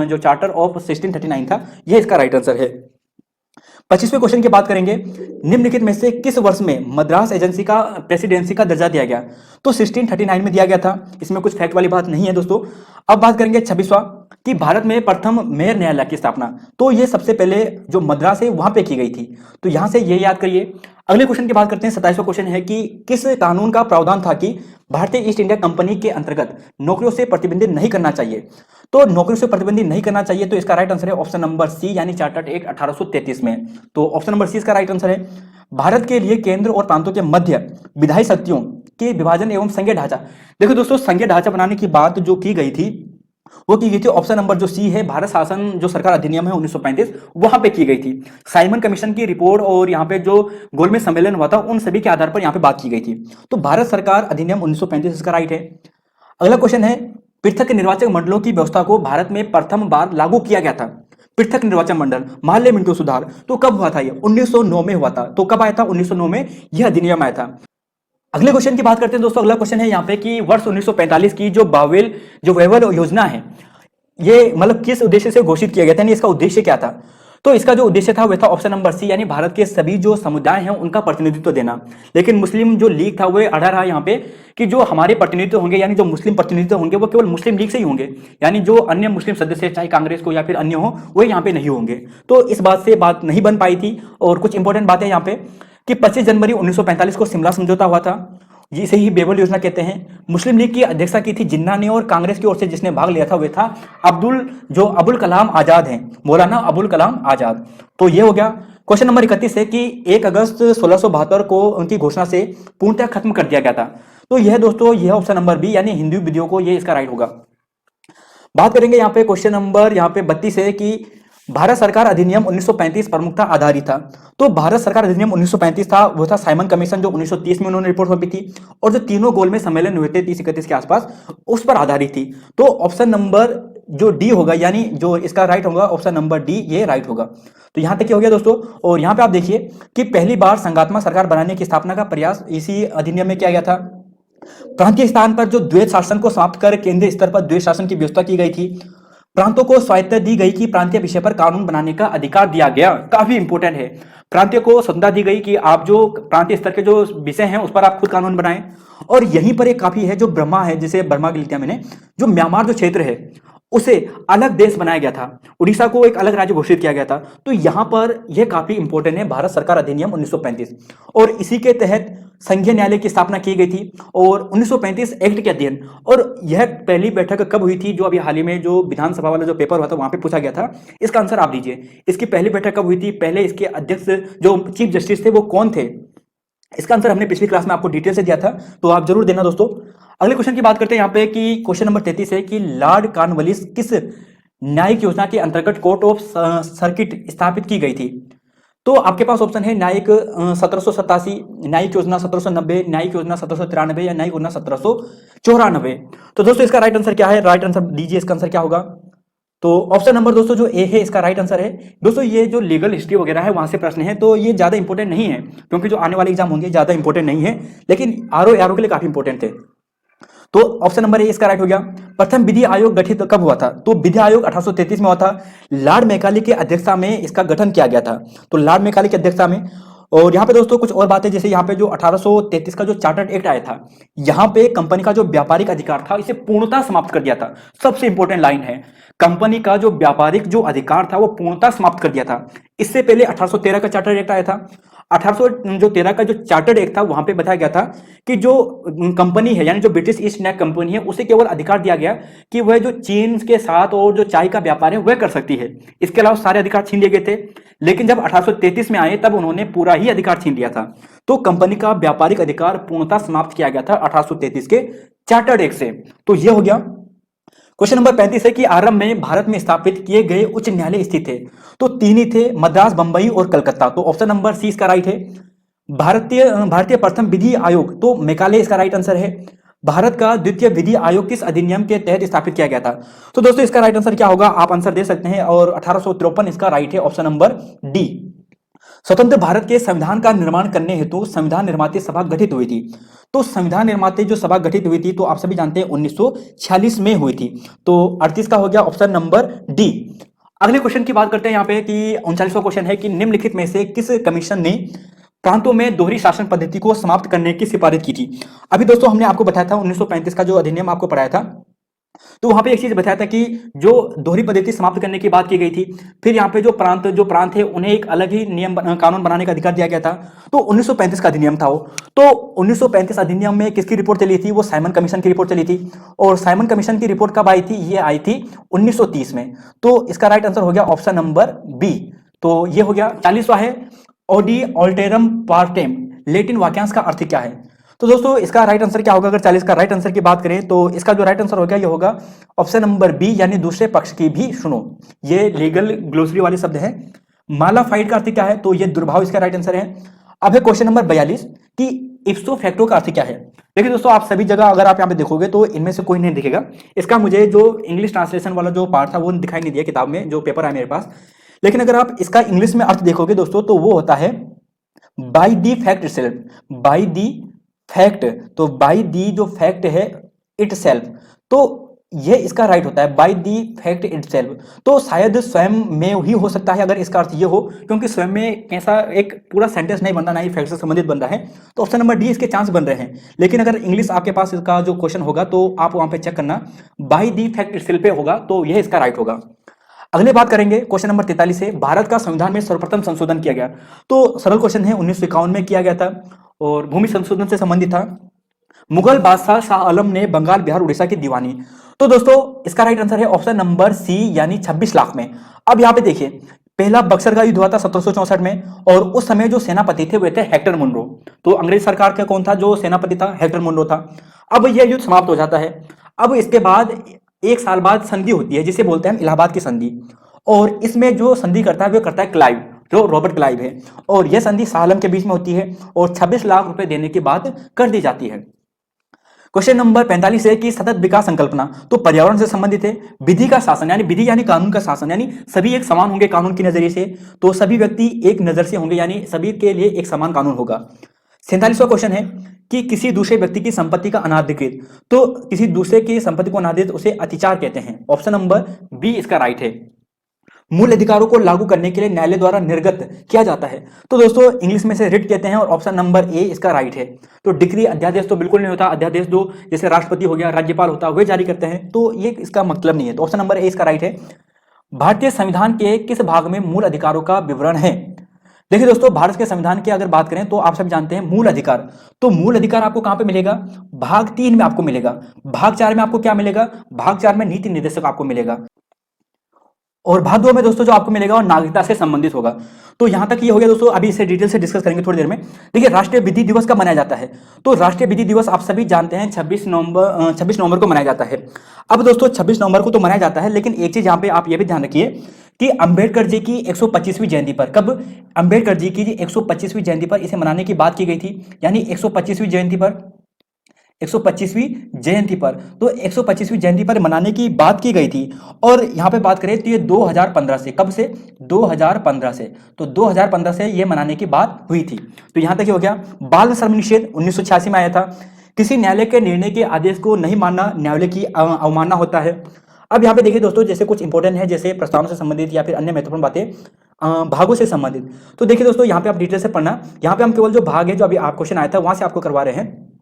Speaker 1: जो चार्टर ऑफ 1639 था, यह इसका राइट आंसर है। 25वें क्वेश्चन की बात करेंगे, निम्नलिखित में से किस वर्ष में मद्रास एजेंसी का प्रेसिडेंसी का दर्जा दिया गया। तो 1639 में दिया गया था, इसमें कुछ फैक्ट वाली बात नहीं है दोस्तों। अब बात करेंगे 26वां कि भारत में प्रथम मेयर न्यायालय की स्थापना। तो ये सबसे पहले जो मद्रास है वहां पे की गई थी, तो यहां से ये याद करिए। अगले क्वेश्चन की बात करते हैं। 27वां क्वेश्चन है कि किस कानून का प्रावधान था कि भारतीय ईस्ट इंडिया कंपनी के अंतर्गत नौकरियों से प्रतिबंधित नहीं करना चाहिए। तो नौकरियों से प्रतिबंधित नहीं करना चाहिए, तो इसका राइट आंसर है ऑप्शन नंबर सी, यानी चार्टर्ड एक्ट 1833 में। तो ऑप्शन नंबर सी इसका राइट आंसर है। भारत के लिए केंद्र और प्रांतों के मध्य विधायी शक्तियों के विभाजन एवं संघीय ढांचा। देखो दोस्तों, संघीय ढांचा बनाने की बात जो की गई थी वो की गई थी ऑप्शन नंबर जो सी है, भारत शासन जो सरकार अधिनियम है 1935, वहां पे की गई थी। साइमन कमीशन की रिपोर्ट और यहाँ पे जो गोलमेज सम्मेलन हुआ था उन सभी के आधार पर यहाँ पे बात की गई थी। तो भारत सरकार अधिनियम 1935 इसका राइट है। अगला क्वेश्चन है, पृथक निर्वाचक मंडलों की व्यवस्था को भारत में प्रथम बार लागू किया गया था। पृथक निर्वाचन मंडल, माल्य मिंटो सुधार, तो कब हुआ था ये? 1909 में हुआ था। तो कब आया था? 1909 में यह अधिनियम आया था। अगले क्वेश्चन की बात करते हैं दोस्तों। अगला क्वेश्चन है यहाँ पे कि वर्ष 1945 की जो वेवल योजना है, ये मतलब किस उद्देश्य से घोषित किया गया था, यानी इसका उद्देश्य क्या था? तो इसका जो उद्देश्य था वह था ऑप्शन नंबर सी, यानी भारत के सभी जो समुदाय हैं उनका प्रतिनिधित्व देना। लेकिन मुस्लिम जो लीग था वह अड़ा रहा यहाँ पे कि जो हमारे प्रतिनिधित्व होंगे, यानी जो मुस्लिम प्रतिनिधित्व होंगे वो केवल मुस्लिम लीग से ही होंगे, यानी जो अन्य मुस्लिम सदस्य चाहे कांग्रेस को या फिर अन्य हो वो यहाँ पे नहीं होंगे। तो इस बात से बात नहीं बन पाई थी। और कुछ इंपॉर्टेंट बातें यहाँ पे कि 25 जनवरी 1945 को शिमला समझौता हुआ था, जिसे ही बेवल योजना कहते हैं। मुस्लिम लीग की अध्यक्षता की थी जिन्ना ने, और कांग्रेस की ओर से जिसने भाग लिया था वह था अबुल कलाम आजाद हैं, मौलाना अबुल कलाम आजाद। तो ये हो गया। क्वेश्चन नंबर 31 है कि 1 अगस्त 1672 को उनकी घोषणा से पूर्णतः खत्म कर दिया गया था। तो यह दोस्तों यह ऑप्शन नंबर बी, यानी हिंदू विधियों को, ये इसका राइट होगा। बात करेंगे यहाँ पे क्वेश्चन नंबर यहाँ पे 32 है कि भारत सरकार अधिनियम 1935 प्रमुखता आधारित था। तो भारत सरकार अधिनियम 1935 था, वो था साइमन कमीशन जो 1930 में उन्होंने रिपोर्ट सौंपी थी, और जो तीनों गोलमेज सम्मेलन हुए थे 30-31 के आसपास, उस पर आधारित थी। तो ऑप्शन नंबर जो डी होगा, यानी जो इसका राइट होगा ऑप्शन नंबर डी, ये राइट होगा। तो यहां तक हो गया दोस्तों। और यहां पे आप देखिए कि पहली बार संघात्मक सरकार बनाने की स्थापना का प्रयास इसी अधिनियम में किया गया था। प्रांतीय स्थान पर जो द्वैत शासन को समाप्त कर केंद्रीय स्तर पर द्वैत शासन की व्यवस्था की गई थी। प्रांतों को स्वायत्तता दी गई कि प्रांतीय विषय पर कानून बनाने का अधिकार दिया गया, काफी इंपोर्टेंट है। प्रांतीय को स्वतंत्रता दी गई कि आप जो प्रांतीय स्तर के जो विषय हैं उस पर आप खुद कानून बनाएं। और यहीं पर एक काफी है जो ब्रह्मा है, जिसे बर्मा के लिया मैंने, जो म्यांमार जो क्षेत्र है उसे अलग देश बनाया गया था, उड़ीसा को एक अलग राज्य घोषित किया गया था। तो यहां पर यह काफी इंपॉर्टेंट है, भारत सरकार अधिनियम 1935, और इसी के तहत संघीय न्यायालय की स्थापना की गई थी और 1935 एक्ट के अध्ययन। और यह पहली बैठक कब हुई थी, जो अभी हाल ही में जो विधानसभा वाला जो पेपर हुआ था वहां पे पूछा गया था, इसका आंसर आप दीजिए। इसकी पहली बैठक कब हुई थी, पहले इसके अध्यक्ष जो चीफ जस्टिस थे वो कौन थे? इसका आंसर हमने पिछली क्लास में आपको डिटेल से दिया था, तो आप जरूर देना दोस्तों। अगले क्वेश्चन की बात करते हैं यहाँ पे कि क्वेश्चन नंबर 33 है कि लॉर्ड कॉर्नवालिस किस न्यायिक योजना के अंतर्गत कोर्ट ऑफ सर्किट स्थापित की गई थी? तो आपके पास ऑप्शन है न्यायिक 1787, न्यायिक योजना 1790, न्यायिक योजना 1793 या न्यायिक योजना 1794। तो दोस्तों इसका राइट आंसर क्या है? राइट आंसर दीजिए, इसका आंसर क्या होगा? तो ऑप्शन नंबर दोस्तों जो ए है इसका राइट आंसर है। दोस्तों ये जो लीगल हिस्ट्री वगैरह है वहां से प्रश्न है, तो ये ज्यादा इंपॉर्टेंट नहीं है, क्योंकि जो आने वाले एग्जाम होंगे ज्यादा इंपॉर्टेंट नहीं है, लेकिन आरओ के लिए काफी इंपॉर्टेंट थे। तो ऑप्शन नंबर ए इसका राइट हो गया। प्रथम विधि आयोग गठित कब हुआ था? तो विधि आयोग 1833 में हुआ था। लॉर्ड मैकाले की अध्यक्षता में इसका गठन किया गया था। तो लॉर्ड मैकाले की अध्यक्षता में। और यहाँ पे दोस्तों कुछ और बातें, जैसे यहाँ पे जो 1833 का जो चार्टर्ड एक्ट आया था, यहाँ पे कंपनी का जो व्यापारिक अधिकार था इसे पूर्णतः समाप्त कर दिया था। सबसे इंपॉर्टेंट लाइन है, कंपनी का जो व्यापारिक जो अधिकार था वो पूर्णतः समाप्त कर दिया था। इससे पहले 1813 का चार्टर्ड एक्ट आया था। 1813 का जो चार्टर्ड एक्ट था वहां पे बताया गया था कि जो कंपनी है यानी जो ब्रिटिश ईस्ट इंडिया कंपनी है उसे केवल अधिकार दिया गया कि वह जो चीन के साथ और जो चाय का व्यापार है वह कर सकती है। इसके अलावा सारे अधिकार छीन लिए गए थे। लेकिन जब 1833 में आए तब उन्होंने पूरा ही अधिकार छीन लिया था। तो कंपनी का व्यापारिक अधिकार पूर्णतः समाप्त किया गया था 1833 के चार्टर्ड एक्ट से। तो यह हो गया। क्वेश्चन नंबर 35 है कि आरंभ में भारत में स्थापित किए गए उच्च न्यायालय स्थित थे। तो तीन ही थे, मद्रास, बंबई और कलकत्ता। तो ऑप्शन नंबर सी इसका राइट है। भारतीय प्रथम विधि आयोग, तो मेघालय इसका राइट आंसर है। भारत का द्वितीय विधि आयोग किस अधिनियम के तहत स्थापित किया गया था? तो दोस्तों इसका राइट आंसर क्या होगा, आप आंसर दे सकते हैं, और 1853 इसका राइट है, ऑप्शन नंबर डी। स्वतंत्र भारत के संविधान का निर्माण करने हेतु संविधान निर्माता सभा गठित हुई थी। तो संविधान निर्माता जो सभा गठित हुई थी तो आप सभी जानते हैं 1946 में हुई थी। तो 38 का हो गया ऑप्शन नंबर डी। अगले क्वेश्चन की बात करते हैं यहाँ पे कि 39वां क्वेश्चन है कि निम्नलिखित में से किस कमीशन ने प्रांतों में दोहरी शासन पद्धति को समाप्त करने की सिफारिश की थी? अभी दोस्तों हमने आपको बताया था 1935 का जो अधिनियम आपको पढ़ाया था, तो वहां पे एक चीज बताया था कि जो दोहरी पद्धति समाप्त करने की बात की गई थी, फिर यहाँ पे जो प्रांत है उन्हें एक अलग ही कानून बनाने का अधिकार दिया गया था। तो 1935 का अधिनियम था वो। तो 1935 अधिनियम में किसकी रिपोर्ट चली थी? वो साइमन कमीशन की रिपोर्ट चली थी। और साइमन कमीशन की रिपोर्ट कब आई थी? ये आई थी 1930 में। तो इसका राइट आंसर हो गया ऑप्शन नंबर बी। तो ये हो गया। 40वां है ओडी ऑल्टेरम पार्टेम, लेटिन वाक्यांश का अर्थ क्या है? तो दोस्तों इसका राइट आंसर क्या होगा? अगर 40 का राइट आंसर की बात करें तो इसका जो राइट आंसर होगा ये होगा ऑप्शन नंबर बी, यानी दूसरे पक्ष की भी सुनो। ये लीगल ग्लोसरी वाले शब्द है। मालाफाइड का अर्थ क्या है? तो ये दुर्भाव इसका राइट आंसर है। अब है क्वेश्चन नंबर 42 कि इप्सो फैक्टो का अर्थ क्या है? देखिए दोस्तों, आप सभी जगह अगर आप यहाँ पे देखोगे तो इनमें से कोई नहीं दिखेगा। इसका मुझे जो इंग्लिश ट्रांसलेशन वाला जो पार्ट था वो दिखाई नहीं दिया किताब में, जो पेपर आया मेरे पास। लेकिन अगर आप इसका इंग्लिश में अर्थ देखोगे दोस्तों तो वो होता है by the fact itself. By the fact, तो बाय दी जो फैक्ट है इट सेल्फ, तो ये इसका राइट होता है, by the fact it self. तो शायद स्वयं में ही हो सकता है अगर इसका अर्थ ये हो, क्योंकि स्वयं में कैसा एक पूरा सेंटेंस नहीं बनता, ना ही फैक्ट से संबंधित बन रहा है। तो ऑप्शन नंबर डी इसके चांस बन रहे हैं। लेकिन अगर इंग्लिश आपके पास इसका जो क्वेश्चन होगा तो आप वहां पे चेक करना, by the fact it self पे होगा, तो यह इसका राइट होगा। अगले बात करेंगे क्वेश्चन नंबर 43 है, भारत का संविधान में सर्वप्रथम संशोधन किया गया। तो सरल क्वेश्चन है, 1951 में किया गया था और भूमि संशोधन से संबंधित था। मुगल बादशाह शाह आलम ने बंगाल, बिहार, उड़ीसा की दीवानी। तो दोस्तों इसका राइट आंसर है ऑप्शन नंबर सी, यानी 26 लाख में। अब यहाँ पे देखिए, पहला बक्सर का युद्ध हुआ था 1764 में, और उस समय जो सेनापति थे वे थे हेक्टर मुनरो। तो अंग्रेज सरकार का कौन था जो सेनापति था? हेक्टर मुनरो था। अब यह युद्ध समाप्त हो जाता है। अब इसके बाद एक साल बाद संधि होती है जिसे बोलते हैं इलाहाबाद की संधि, और इसमें जो संधि करता है वो करता है क्लाइव, जो रॉबर्ट क्लाइव है, और यह संधि शाह आलम के बीच में होती है और 26 लाख रुपए देने की बात कर दी जाती है। क्वेश्चन नंबर 45 है कि सतत विकास संकल्पना, तो पर्यावरण से संबंधित है। विधि का शासन, यानी विधि यानी कानून का शासन, यानी सभी एक समान होंगे कानून की नजरिए से, तो सभी व्यक्ति एक नजर से होंगे, यानी सभी के लिए एक समान कानून होगा। 47वां क्वेश्चन है कि किसी दूसरे व्यक्ति की संपत्ति का अनाधिकृत, तो किसी दूसरे की संपत्ति को अनाधिकृत उसे अतिचार कहते हैं। ऑप्शन नंबर बी इसका राइट है। मूल अधिकारों को लागू करने के लिए न्यायालय द्वारा निर्गत किया जाता है, तो दोस्तों इंग्लिश में से रिट कहते हैं, और ऑप्शन नंबर ए इसका राइट है। तो डिक्री, अध्यादेश तो बिल्कुल नहीं होता। अध्यादेश जो जैसे राष्ट्रपति हो गया, राज्यपाल होता है, वे जारी करते हैं, तो ये इसका मतलब नहीं है। तो ऑप्शन नंबर ए इसका राइट है। भारतीय संविधान के किस भाग में मूल अधिकारों का विवरण है? देखिए दोस्तों, भारत के संविधान की अगर बात करें तो आप सब जानते हैं मूल अधिकार, तो मूल अधिकार आपको कहां पे मिलेगा? भाग 3 में आपको मिलेगा। भाग 4 में आपको क्या मिलेगा? भाग 4 में नीति निर्देशक आपको मिलेगा, और भाग 2 में दोस्तों जो आपको मिलेगा और नागरिकता से संबंधित होगा। तो यहां तक ये हो गया दोस्तों। अभी इसे डिटेल से डिस्कस करेंगे थोड़ी देर में। देखिए, राष्ट्रीय विधि दिवस कब मनाया जाता है? तो राष्ट्रीय विधि दिवस आप सभी जानते हैं 26 नवंबर को मनाया जाता है। अब दोस्तों 26 नवंबर को तो मनाया जाता है, लेकिन एक चीज यहाँ पे आप ये भी ध्यान रखिए कि अंबेडकर जी की 125वीं जयंती पर, कब? अंबेडकर जी की 125वीं जयंती पर इसे मनाने की बात की गई थी, यानी 125वीं जयंती पर, 125वीं जयंती पर, तो 125वीं जयंती पर मनाने की बात की गई थी। और यहाँ पे बात करें तो ये 2015 से, कब से? 2015 से, तो 2015 से ये मनाने की बात हुई थी। तो यहाँ तक ही हो गया। बाल श्रम निषेध 1986 में आया था। किसी न्यायालय के निर्णय के आदेश को नहीं मानना न्यायालय की अवमानना होता है। अब यहाँ पे देखिए दोस्तों, जैसे कुछ इंपॉर्टेंट है, जैसे प्रस्तावना से संबंधित या फिर अन्य महत्वपूर्ण बातें भागों से संबंधित। तो देखिए दोस्तों, यहाँ पे आप डिटेल से पढ़ना। यहाँ पे हम केवल जो भाग है, जो अभी आप क्वेश्चन आया था वहां से आपको करवा रहे हैं।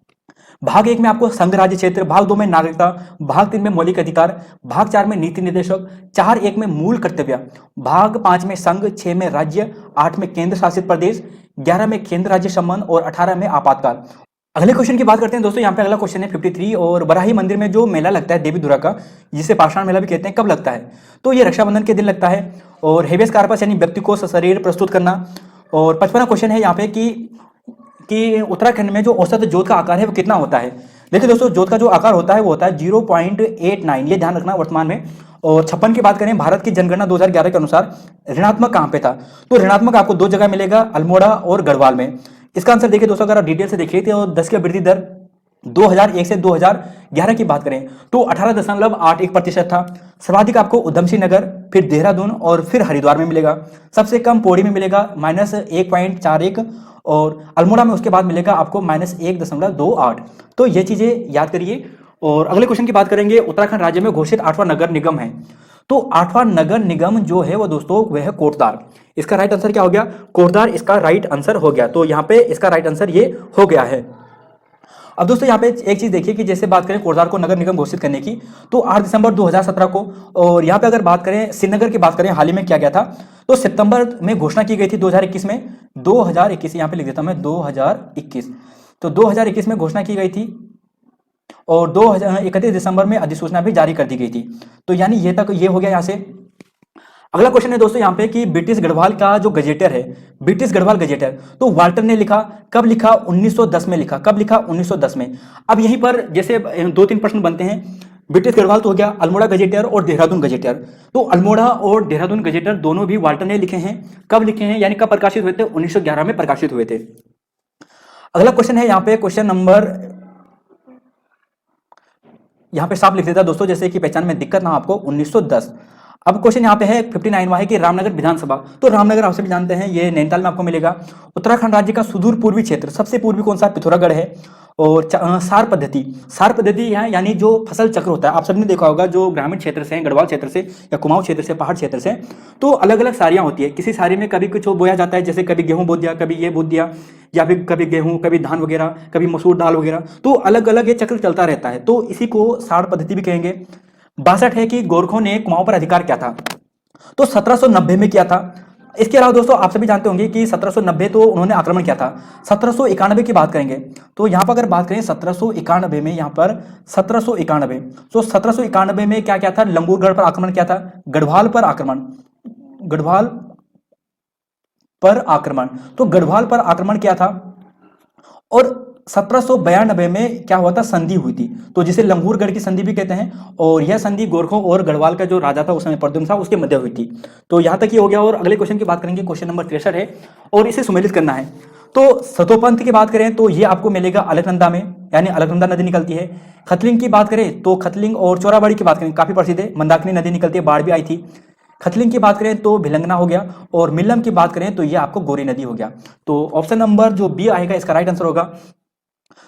Speaker 1: भाग 1 में आपको संघ राज्य क्षेत्र, भाग 2 में नागरिकता, भाग 3 में मौलिक अधिकार, भाग 4 में नीति निर्देशक, 4.1 में मूल कर्तव्य, भाग 5 में संघ, 6 में राज्य, 8 में केंद्र शासित प्रदेश, 11 में केंद्र राज्य संबंध और 18 में आपातकाल। अगले क्वेश्चन की बात करते हैं दोस्तों। यहाँ पे अगला क्वेश्चन है 53, और बराही मंदिर में जो मेला लगता है देवी दुर्गा का, जिसे पाषाण मेला भी कहते हैं, कब लगता है? तो ये रक्षाबंधन के दिन लगता है। और हेबियस कार्पस यानी व्यक्ति को सशरीर प्रस्तुत करना। और 55वां क्वेश्चन है यहाँ पे कि उत्तराखंड में जो औसत जोत का आकार है वो कितना होता है? देखिए दोस्तों, जोत का जो आकार होता है वो होता है 0.89, ये ध्यान रखना वर्तमान में। और 56 की बात करें, भारत की जनगणना 2011 के अनुसार ऋणात्मक कहां पे था? तो ऋणात्मक आपको 2 जगह मिलेगा, अल्मोड़ा और गढ़वाल में। इसका आंसर देखिए दोस्तों, अगर आप डिटेल से देखिए तो 10 की वृद्धि दर 2001 से 2011 की बात करें तो 18.81% था। सर्वाधिक आपको उधम सिंह नगर, फिर देहरादून और फिर हरिद्वार में मिलेगा। सबसे कम पौड़ी में मिलेगा -1.41, और अल्मोड़ा में उसके बाद मिलेगा आपको -1.28। तो ये चीजें याद करिए। और अगले क्वेश्चन की बात करेंगे, उत्तराखंड राज्य में घोषित 8वां नगर निगम है। तो 8वां नगर निगम जो है वो दोस्तों वह है कोटद्वार। इसका राइट आंसर क्या हो गया? कोटद्वार इसका राइट आंसर हो गया। तो यहाँ पे इसका राइट आंसर ये हो गया है। अब दोस्तों यहाँ पे एक चीज देखिए कि जैसे बात करें कोटद्वार को नगर निगम घोषित करने की, तो 8 दिसंबर 2017 को। और यहाँ पे अगर बात करें श्रीनगर की बात करें, हाल ही में क्या गया था, तो सितंबर में घोषणा की गई थी 2021 में। 2021 यहाँ पे लिख देता हूं मैं 2021। तो 2021 में घोषणा की गई थी और 31 दिसंबर में अधिसूचना भी जारी कर दी गई थी। तो यानी ये तक ये हो गया यहाँ से। अगला क्वेश्चन है दोस्तों यहाँ पे कि ब्रिटिश गढ़वाल का जो गजेटर है, ब्रिटिश गढ़वाल गजेटर, तो वाल्टर ने लिखा, कब लिखा? 1910 में लिखा। कब लिखा? 1910 में। अब यहीं पर जैसे 2-3 प्रश्न बनते हैं। ब्रिटिश गढ़वाल तो हो गया, अल्मोड़ा गजेटर और देहरादून गजेटर। तो अल्मोड़ा और देहरादून गजेटर दोनों भी वाल्टर ने लिखे हैं। कब लिखे हैं, यानी कब प्रकाशित हुए थे? 1911 में प्रकाशित हुए थे। अगला क्वेश्चन है यहाँ पे क्वेश्चन नंबर, यहाँ पे साफ लिख देता दोस्तों, जैसे कि पहचान में दिक्कत ना आपको, 1910। अब क्वेश्चन यहाँ पे है 59वां है कि रामनगर विधानसभा। तो रामनगर आपसे भी जानते हैं, ये नैनीताल में आपको मिलेगा। उत्तराखंड राज्य का सुदूर पूर्वी क्षेत्र, सबसे पूर्वी कौन सा? पिथौरागढ़ है। और सार पद्धति है, यानी जो फसल चक्र होता है, आप सबने देखा होगा, जो ग्रामीण क्षेत्र से, गढ़वाल क्षेत्र से या कुमाऊं क्षेत्र से, पहाड़ क्षेत्र से, तो अलग अलग सारियां होती है। किसी सारी में कभी कुछ बोया जाता है, जैसे कभी गेहूं बो दिया, कभी ये बो दिया, या फिर कभी गेहूं, कभी धान वगैरह, कभी मसूर दाल वगैरह। तो अलग अलग ये चक्र चलता रहता है, तो इसी को सार पद्धति भी कहेंगे। 62 है कि गोरखों ने कुमाऊं पर अधिकार किया था। तो 1790 में किया था। इसके अलावा दोस्तों आप सभी जानते होंगे कि 1790 तो उन्होंने आक्रमण किया था। 1791 की बात करेंगे, तो यहाँ पर अगर बात करें 1791 में, यहाँ पर 1791, तो 1791 में क्या था? लंगूरगढ़ पर आक्रमण किया था, गढ़वाल पर आक्रमण, तो गढ़वाल पर आक्रमण किया था। और 1792 में क्या हुआ था? संधि हुई थी, तो जिसे लंगूरगढ़ की संधि भी कहते हैं। और यह संधि गोरखों और गढ़वाल का जो राजा था उस समय प्रद्युम्न था, उसके मध्य हुई थी। तो यहां तक ये हो गया। और अगले क्वेश्चन की बात करेंगे, क्वेश्चन नंबर 63 है और इसे सुमेलित करना है। तो सतोपंथ की बात करें तो ये आपको मिलेगा अलकनंदा में, यानी अलकनंदा नदी निकलती है। खतलिंग की बात करें तो खतलिंग और चोराबाड़ी की बात करें, काफी प्रसिद्ध है, मंदाकिनी नदी निकलती है, बाढ़ भी आई थी। खतलिंग की बात करें तो भिलंगना हो गया, और मिल्लम की बात करें तो ये आपको गोरी नदी हो गया। तो ऑप्शन नंबर जो बी आएगा इसका राइट आंसर होगा।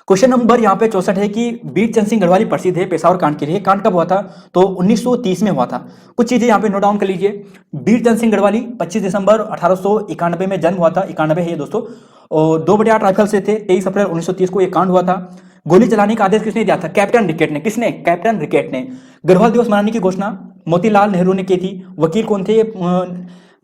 Speaker 1: क्वेश्चन नंबर यहाँ पे 64 है कि बीरचंद सिंह गढ़वाली प्रसिद्ध है पेशावर कांड के लिए। कांड कब हुआ था? तो 1930 में हुआ था। कुछ चीजें यहाँ पे नोट डाउन कर लीजिए। बीरचंद सिंह गढ़वाली 25 दिसंबर 1891 में जन्म हुआ था, 91 है ये दोस्तों, और 2/8 राइफल से थे। 23 अप्रैल 1930 को ये कांड हुआ था। गोली चलाने का आदेश किसने दिया था? कैप्टन रिकेट ने। किसने? कैप्टन रिकेट ने। गढ़वाल दिवस मनाने की घोषणा मोतीलाल नेहरू ने की थी। वकील कौन थे?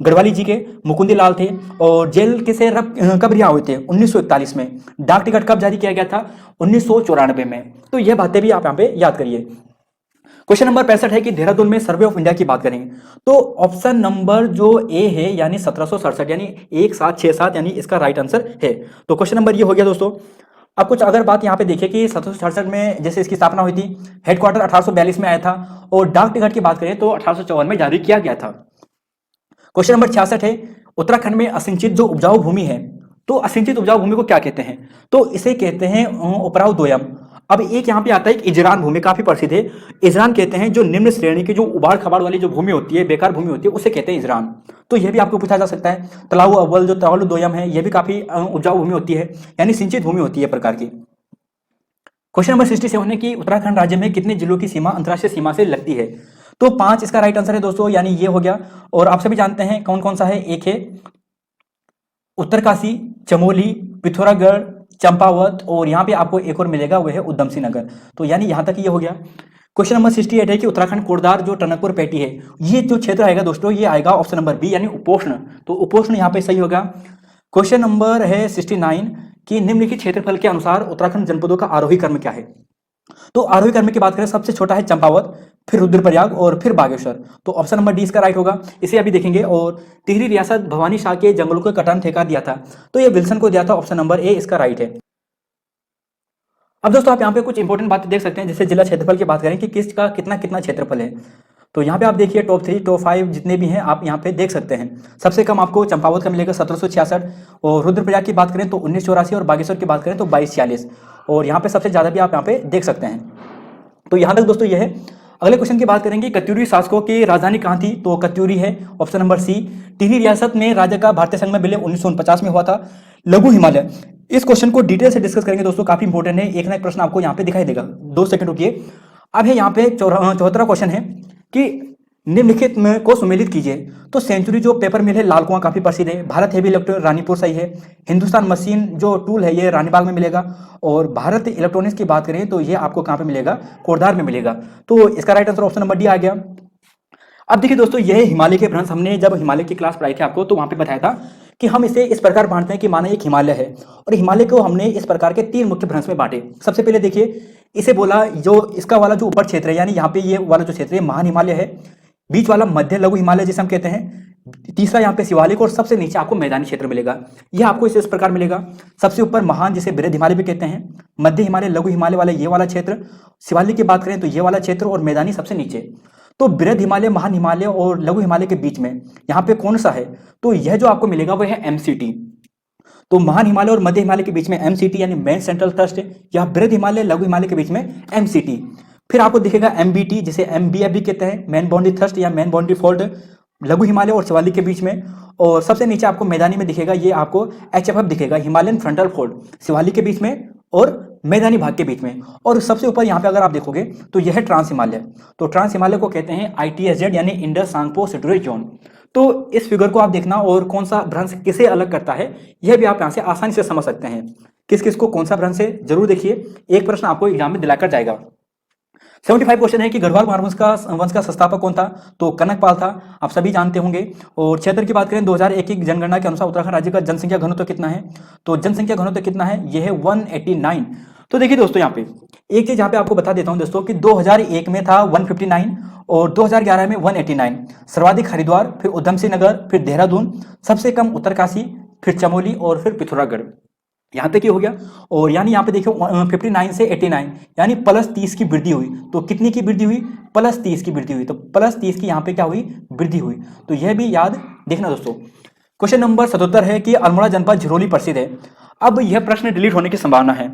Speaker 1: गढ़वाली जी के मुकुंदी लाल थे। और जेल के से कब रिहा हुए थे? 1941 में। डाक टिकट कब जारी किया गया था? 1994 में। तो यह बातें भी आप यहाँ पे याद करिए। क्वेश्चन नंबर 65 है कि देहरादून में सर्वे ऑफ इंडिया की बात करेंगे, तो ऑप्शन नंबर जो ए है यानी 1767, यानी 1767, यानी इसका राइट आंसर है। तो क्वेश्चन नंबर ये हो गया दोस्तों। अब कुछ अगर बात यहाँ पे देखिए कि 1767 में जैसे इसकी स्थापना हुई थी, हेडक्वार्टर 1842 में आया था, और डाक टिकट की बात करें तो 1854 में जारी किया गया था। क्वेश्चन नंबर 66 है, उत्तराखंड में असिंचित जो उपजाऊ भूमि है, तो असिंचित उपजाऊ भूमि को क्या कहते हैं? तो इसे कहते हैं उपराव दोयम। अब एक यहाँ पे आता है इजरान भूमि, काफी प्रसिद्ध है। इजरान कहते हैं जो निम्न श्रेणी की जो उबाड़ खबाड़ वाली जो भूमि होती है, बेकार भूमि होती है, उसे कहते हैं इजरान। तो यह भी आपको पूछा जा सकता है। तलाऊ अव्वल जो तलाऊ दोयम है, यह भी काफी उपजाऊ भूमि होती है, यानी सिंचित भूमि होती है प्रकार की। क्वेश्चन नंबर 67 है कि उत्तराखंड राज्य में कितने जिलों की सीमा अंतर्राष्ट्रीय सीमा से लगती है? तो 5 इसका राइट आंसर है दोस्तों, यानी ये हो गया। और आप सभी जानते हैं कौन कौन सा है, एक है उत्तरकाशी, चमोली, पिथौरागढ़, चंपावत, और यहाँ पे आपको एक और मिलेगा वह है उधम सिंह नगर। तो यानी यहाँ तक ये हो गया। क्वेश्चन नंबर 68 है कि उत्तराखंड कोटद्वार जो टनकपुर पेटी है, ये जो क्षेत्र आएगा दोस्तों, ये आएगा ऑप्शन नंबर बी यानी उपोष्ण। तो उपोष्ण यहाँ पे सही होगा। क्वेश्चन नंबर है 69 कि निम्नलिखित क्षेत्रफल के अनुसार उत्तराखंड जनपदों का आरोही क्रम क्या है। तो आरोही क्रम की बात करें, सबसे छोटा है चंपावत, फिर रुद्रप्रयाग और फिर बागेश्वर। तो ऑप्शन नंबर डी इसका राइट होगा, इसे अभी देखेंगे। और टिहरी रियासत भवानी शाह के जंगलों को कटान ठेका दिया था, तो ये विल्सन को दिया था, ऑप्शन नंबर ए इसका राइट है। अब दोस्तों आप यहाँ पे कुछ इंपॉर्टेंट बातें देख सकते हैं, जैसे जिला क्षेत्रफल की बात करें कि किसका कितना कितना क्षेत्रफल है। तो यहाँ पे आप देखिए टॉप 3 टॉप 5 जितने भी हैं आप यहाँ पे देख सकते हैं। सबसे कम आपको चंपावत का मिलेगा 1766, और रुद्रप्रयाग की बात करें तो 1984, और बागेश्वर की बात करें तो 2246, और यहाँ पे सबसे ज़्यादा भी आप यहाँ पे देख सकते हैं। तो यहाँ तक दोस्तों ये है। अगले क्वेश्चन की बात करेंगे, कत्यूरी शासकों की राजधानी कहाँ थी। तो कत्यूरी है ऑप्शन नंबर सी। टिहरी रियासत में राज्य का भारतीय संघ में विलय 1949 में हुआ था। लघु हिमालय, इस क्वेश्चन को डिटेल से डिस्कस करेंगे दोस्तों, काफी इंपॉर्टेंट है, एक ना एक प्रश्न आपको यहाँ पे दिखाई देगा। 2 सेकंड रुकिए। अब है यहाँ पे 74वां क्वेश्चन है कि निम्नलिखित में को सुमेलित कीजिए। तो सेंचुरी जो पेपर मिल है लाल कुआं काफी प्रसिद्ध है। भारत हेवी इलेक्ट्रिक रानीपुर सही है। हिंदुस्तान मशीन जो टूल है ये रानीबाग में मिलेगा। और भारत इलेक्ट्रॉनिक्स की बात करें तो ये आपको कहाँ पे मिलेगा, कोटद्वार में मिलेगा। तो इसका right answer option number D आ गया। अब देखिए दोस्तों, यह हिमालय के भ्रंश, हमने जब हिमालय की क्लास पढ़ाई थी आपको, तो वहां पे बताया था कि हम इसे इस प्रकार बांटते हैं कि माना एक हिमालय है, और हिमालय को हमने इस प्रकार के 3 मुख्य भ्रंश में बांटे। सबसे पहले देखिए, इसे बोला जो इसका वाला जो ऊपर क्षेत्र है, यानी यहाँ पे ये वाला जो क्षेत्र है महान हिमालय है, बीच वाला मध्य लघु हिमालय जिसे हम कहते हैं, तीसरा यहाँ पे शिवालिक, और सबसे नीचे आपको मैदानी क्षेत्र मिलेगा। यह आपको इस प्रकार मिलेगा। सबसे ऊपर महान जिसे बृहद हिमालय भी कहते हैं, मध्य हिमालय लघु हिमालय वाला ये वाला क्षेत्र, शिवालिक की बात करें तो ये वाला क्षेत्र, और मैदानी सबसे नीचे। तो बृहद हिमालय, महान हिमालय और लघु हिमालय के बीच में यहाँ पे कौन सा है, तो यह जो आपको मिलेगा वह है एमसीटी। तो महान हिमालय और मध्य हिमालय के बीच में एमसीटी यानी मेन सेंट्रल थ्रस्ट, या बृहद हिमालय लघु हिमालय के बीच में एमसीटी। फिर आपको दिखेगा एमबीटी जिसे एमबीएफ भी कहते हैं, मेन बाउंड्री थ्रस्ट या मेन बाउंड्री फोल्ड, लघु हिमालय और शिवालिक के बीच में। और सबसे नीचे आपको मैदानी में दिखेगा, ये आपको एचएफएफ दिखेगा, हिमालयन फ्रंटल फोल्ड, शिवालिक के बीच में और मैदानी भाग के बीच में। और सबसे ऊपर यहाँ पे अगर आप देखोगे तो यह है ट्रांस हिमालय। तो ट्रांस हिमालय को कहते हैं ITSZ यानी इंडस सांगपो सिडुए जोन। तो इस फिगर को आप देखना, और कौन सा भ्रंश किसे अलग करता है यह भी आप यहाँ से आसानी से समझ सकते हैं, किस किस को कौन सा भ्रंश है। जरूर देखिए, एक प्रश्न आपको एग्जाम में दिलाकर जाएगा। 75 क्वेश्चन है कि गढ़वाल वंश का संस्थापक कौन था। तो कनकपाल था, आप सभी जानते होंगे। और क्षेत्र की बात करें 2001 की जनगणना के अनुसार उत्तराखंड राज्य का जनसंख्या घनत्व कितना है। तो जनसंख्या घनत्व कितना है, यह है 189। तो देखिए दोस्तों, यहाँ पे एक चीज यहाँ पे आपको बता देता हूँ दोस्तों कि 2001 में था 159 और 2011 में 189। सर्वाधिक हरिद्वार, फिर उधम सिंह नगर, फिर देहरादून, सबसे कम उत्तरकाशी, फिर चमोली और फिर पिथौरागढ़। यहाँ तक ये हो गया। और यानी यहाँ पे देखो 59 से 89 यानी +30 की वृद्धि हुई। तो कितनी की वृद्धि हुई, +30 की वृद्धि हुई। तो +30 की यहाँ पे क्या हुई, वृद्धि हुई। तो यह भी याद देखना दोस्तों। क्वेश्चन नंबर 77 है कि अल्मोड़ा जनपद झिरोली प्रसिद्ध है। अब यह प्रश्न डिलीट होने की संभावना है।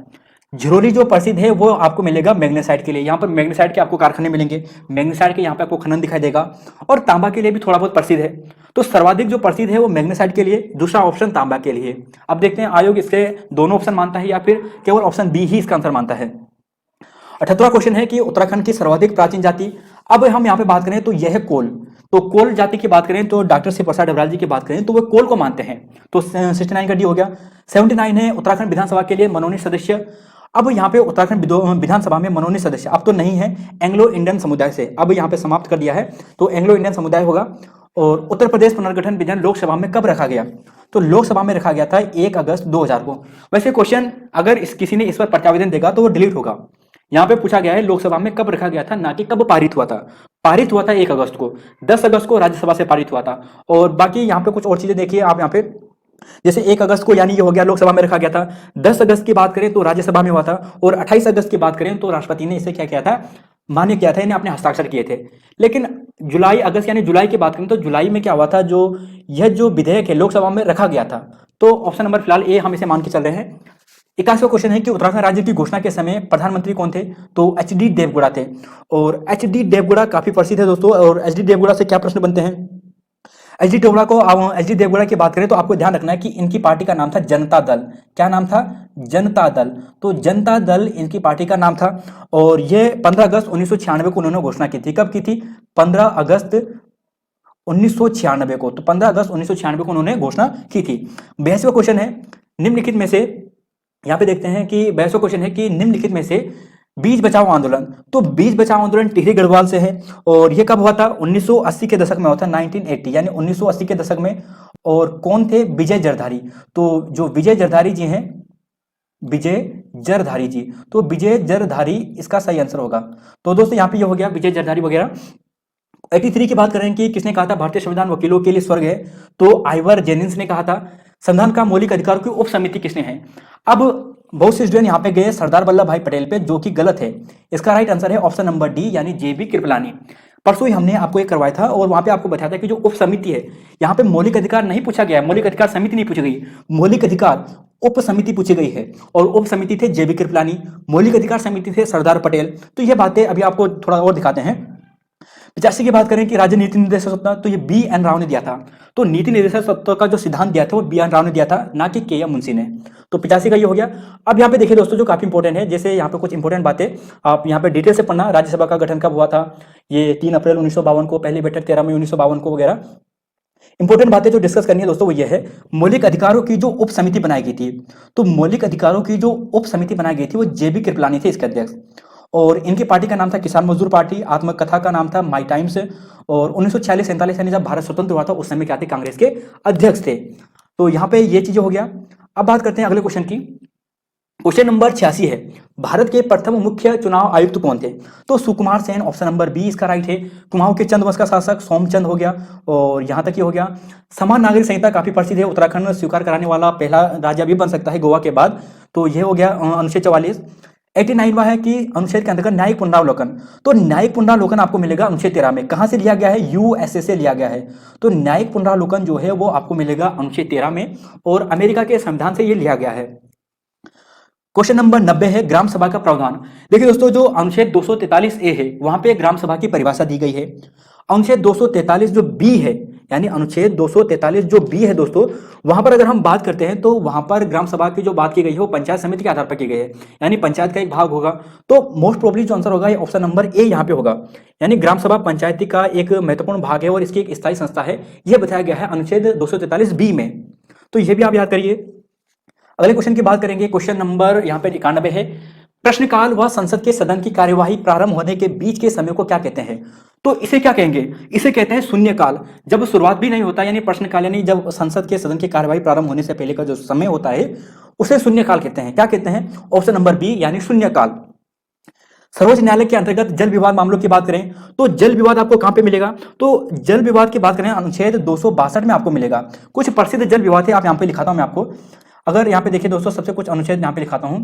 Speaker 1: झिरोली जो प्रसिद्ध है वो आपको मिलेगा मैग्नेसाइट के लिए। यहाँ पर मैग्नेसाइट के आपको कारखाने मिलेंगे, मैग्नेसाइट के यहाँ पे आपको खनन दिखाई देगा, और तांबा के लिए भी थोड़ा बहुत प्रसिद्ध है। तो सर्वाधिक जो प्रसिद्ध है वो मैग्नेसाइट के लिए, दूसरा ऑप्शन तांबा के लिए। अब देखते हैं आयोग इसके दोनों ऑप्शन मानता है या फिर केवल ऑप्शन बी ही इसका आंसर मानता है। 78वां क्वेश्चन है कि उत्तराखंड की सर्वाधिक प्राचीन जाति। अब हम यहाँ पे बात करें तो यह है कोल। तो कोल जाति की बात करें तो डॉक्टर शिव प्रसाद डबराल जी की बात करें तो वो कोल को मानते हैं। तो 69 का डी हो गया। 79 है उत्तराखंड विधानसभा के लिए मनोनीत सदस्य। अब यहाँ पे उत्तराखंड विधानसभा में मनोनीत सदस्य अब तो नहीं है, एंग्लो इंडियन समुदाय से अब यहाँ पे समाप्त कर दिया है। तो एंग्लो इंडियन समुदाय होगा। और उत्तर प्रदेश पुनर्गठन विधान लोकसभा में कब रखा गया। तो लोकसभा में रखा गया था 1 अगस्त 2000 को। वैसे क्वेश्चन अगर किसी ने इस पर प्रत्यावेदन देगा तो वो डिलीट होगा। यहाँ पे पूछा गया है लोकसभा में कब रखा गया था, ना कि कब पारित हुआ था। पारित हुआ था 1 अगस्त को, 10 अगस्त को राज्यसभा से पारित हुआ था। और बाकी यहाँ पे कुछ और चीजें देखिए आप यहाँ पे, जैसे 1 अगस्त को यानी ये हो गया लोकसभा में रखा गया था, 10 अगस्त की बात करें तो राज्यसभा में हुआ था, और 28 अगस्त की बात करें तो राष्ट्रपति ने इसे क्या किया था, मान्य किया था, इन्हें अपने हस्ताक्षर किए थे। लेकिन जुलाई अगस्त यानी जुलाई की बात करें तो जुलाई में क्या हुआ था, यह जो विधेयक है लोकसभा में रखा गया था। तो ऑप्शन नंबर फिलहाल ए हम इसे मान के चल रहे हैं। 81वां क्वेश्चन है कि उत्तराखंड राज्य की घोषणा के समय प्रधानमंत्री कौन थे। तो एचडी देवगौड़ा थे। और एचडी देवगौड़ा काफी प्रसिद्ध है दोस्तों। और एचडी देवगौड़ा से क्या प्रश्न बनते हैं, एच डी देवगौड़ा को, एच डी देवगौड़ा की बात करें तो आपको ध्यान रखना है कि इनकी पार्टी का नाम था जनता दल। क्या नाम था? जनता दल। तो जनता दल इनकी पार्टी का नाम था और ये 15 अगस्त 1996 को उन्होंने घोषणा की थी। कब की थी? 15 अगस्त 1996 को। तो 15 अगस्त 1996 को उन्होंने घोषणा की थी। 82वां क्वेश्चन है, निम्नलिखित में से, यहां पे देखते हैं कि 82वां क्वेश्चन है कि निम्नलिखित में से बीज बचाओ आंदोलन। तो बीज बचाओ आंदोलन टिहरी गढ़वाल से है और यह कब हुआ था? 1980 के दशक में हुआ था, 1980 यानी 1980 के दशक में। और कौन थे? विजय जरधारी। तो जो विजय जरधारी जी हैं, विजय जरधारी जी, तो विजय जरधारी इसका सही आंसर होगा। तो दोस्तों यहाँ पे ये हो गया विजय जरधारी वगैरह। 83 की बात करें कि किसने कहा था भारतीय संविधान वकीलों के लिए स्वर्ग है? तो आइवर जेनिंग्स ने कहा था। संविधान का मौलिक अधिकार की उप समिति किसने है? अब बहुत से स्टूडेंट यहाँ पे गए सरदार वल्लभ भाई पटेल पे, जो कि गलत है। इसका राइट आंसर है ऑप्शन नंबर डी यानी जेबी कृपलानी। परसों ही हमने आपको एक करवाया था और वहां पे आपको बताया था कि जो उप समिति है, यहाँ पे मौलिक अधिकार नहीं पूछा गया, मौलिक अधिकार समिति नहीं पूछी गई, मौलिक अधिकार उप समिति पूछी गई है और उप समिति थे जेबी कृपलानी, मौलिक अधिकार समिति थे सरदार पटेल। तो ये बातें अभी आपको थोड़ा और दिखाते हैं। 85 की बात करें कि राज्य नीति निर्देशक सत्ता, तो ये बी एन राव ने दिया था। तो नीति निर्देशक सत्ता का जो सिद्धांत दिया था वो बी एन राव ने दिया था, ना कि के एम मुंशी ने। तो 85 का ये हो गया। अब यहाँ पे देखिए दोस्तों जो काफी इंपॉर्टेंट है, जैसे यहाँ पे कुछ इंपॉर्टेंट बातें आप यहाँ पे डिटेल से पढ़ना। राज्यसभा का गठन कब हुआ था? ये 3 अप्रैल 1952 को, पहली बैठक 13 मई 1952 को वगैरह। इंपॉर्टेंट बातें जो डिस्कस करनी है दोस्तों वो ये है, मौलिक अधिकारों की जो उप समिति बनाई गई थी, तो मौलिक अधिकारों की जो उप समिति बनाई गई थी वो जेबी कृपलानी थे इसके अध्यक्ष। और इनकी पार्टी का नाम था किसान मजदूर पार्टी, आत्मकथा का नाम था माई टाइम्स। और 1946-47 यानी जब भारत स्वतंत्र हुआ था उस समय क्या थे? कांग्रेस के अध्यक्ष थे। तो यहाँ पे ये चीजें हो गया। अब बात करते हैं अगले क्वेश्चन की। क्वेश्चन नंबर 86 है, भारत के प्रथम मुख्य चुनाव आयुक्त कौन थे? तो Sukumar Sen, option number B इसका राइट है। कुमाऊं के चंद वंश का शासक सोमचंद हो गया। और यहां तक ये हो गया। समान नागरिक संहिता काफी प्रसिद्ध है, उत्तराखंड स्वीकार कराने वाला पहला राज्य भी बन सकता है गोवा के बाद। तो ये हो गया अनुच्छेद 44। 89वां है कि अनुच्छेद के अंतर्गत न्यायिक पुनरावलोकन। तो न्यायिक पुनरावलोकन आपको मिलेगा अनुच्छेद 13 में। कहां से लिया गया है? यूएसए से लिया गया है। तो न्यायिक पुनरावलोकन जो है वो आपको मिलेगा अनुच्छेद 13 में और अमेरिका के संविधान से ये लिया गया है। क्वेश्चन नंबर 90 है, ग्राम सभा का प्रावधान। देखिए दोस्तों जो अनुच्छेद 243 ए है वहां पे ग्राम सभा की परिभाषा दी गई है। अनुच्छेद 243 जो बी है, यानी अनुच्छेद 243 जो बी है दोस्तों, वहां पर अगर हम बात करते हैं तो वहां पर ग्राम सभा की जो बात की गई है वो पंचायत समिति के आधार पर की गई है, यानी पंचायत का एक भाग होगा। तो मोस्ट प्रोबेबली जो आंसर होगा ये ऑप्शन नंबर ए यहाँ पे होगा, यानी ग्राम सभा पंचायती का एक महत्वपूर्ण भाग है और इसकी एक स्थायी संस्था है, यह बताया गया है अनुच्छेद 243 बी में। तो यह भी आप याद करिए। अगले क्वेश्चन की बात करेंगे, क्वेश्चन नंबर यहाँ पे 91 है, प्रश्नकाल व संसद के सदन की कार्यवाही प्रारंभ होने के बीच के समय को क्या कहते हैं? तो इसे क्या कहेंगे? इसे कहते हैं शून्यकाल। जब शुरुआत भी नहीं होता यानी प्रश्नकाल, यानी जब संसद के सदन की कार्यवाही प्रारंभ होने से पहले का जो समय होता है उसे शून्यकाल कहते हैं। क्या कहते हैं? ऑप्शन नंबर बी यानी शून्यकाल। सर्वोच्च न्यायालय के अंतर्गत जल विवाद मामलों की बात करें तो जल विवाद आपको कहां पे मिलेगा? तो जल विवाद की बात करें अनुच्छेद 262 में आपको मिलेगा। कुछ प्रसिद्ध जल विवाद है, आप यहाँ पे लिखाता हूं मैं आपको। अगर यहाँ पे देखिए दोस्तों, सबसे कुछ अनुच्छेद यहाँ पे लिखाता हूं।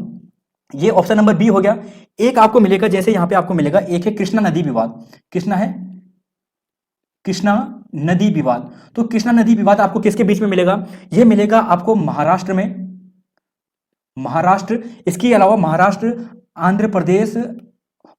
Speaker 1: ये ऑप्शन नंबर बी हो गया। एक आपको मिलेगा, जैसे यहाँ पे आपको मिलेगा, एक है कृष्णा नदी विवाद। कृष्णा है, कृष्णा नदी विवाद। तो कृष्णा नदी विवाद आपको किसके बीच में मिलेगा? यह मिलेगा आपको महाराष्ट्र में, महाराष्ट्र, इसके अलावा महाराष्ट्र, आंध्र प्रदेश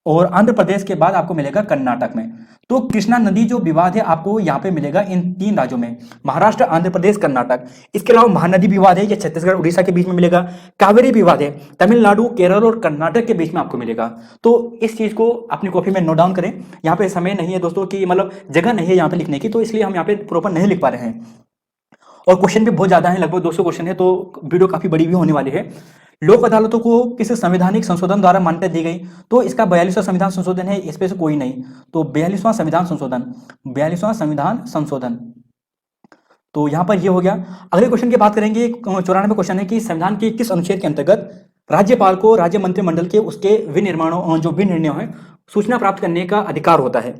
Speaker 1: और आंध्र प्रदेश के बाद आपको मिलेगा कर्नाटक में। तो कृष्णा नदी जो विवाद है आपको यहाँ पे मिलेगा इन 3 राज्यों में, महाराष्ट्र, आंध्र प्रदेश, कर्नाटक। इसके अलावा महानदी विवाद है, ये छत्तीसगढ़ उड़ीसा के बीच में मिलेगा। कावेरी विवाद है, तमिलनाडु, केरल और कर्नाटक के बीच में आपको मिलेगा। तो इस चीज को अपनी कॉपी में नोट डाउन करें। यहाँ पे समय नहीं है दोस्तों की, मतलब जगह नहीं है यहाँ पे लिखने की, तो इसलिए हम यहाँ पे प्रॉपर नहीं लिख पा रहे हैं। और क्वेश्चन भी बहुत ज्यादा है, लगभग 200 क्वेश्चन है, तो वीडियो काफी बड़ी भी होने वाली है। लोक अदालतों को किस संवैधानिक संशोधन द्वारा मान्यता दी गई? तो इसका 42वां संविधान संशोधन है, इस पे से कोई नहीं। तो 42वां संविधान संशोधन, 42वां संविधान संशोधन। तो यहां पर ये हो गया। अगले क्वेश्चन की बात करेंगे, 94 क्वेश्चन है कि संविधान के किस अनुच्छेद के अंतर्गत राज्यपाल को राज्य मंत्रिमंडल के उसके विनिर्माणों, जो विनिर्णय है, सूचना प्राप्त करने का अधिकार होता है?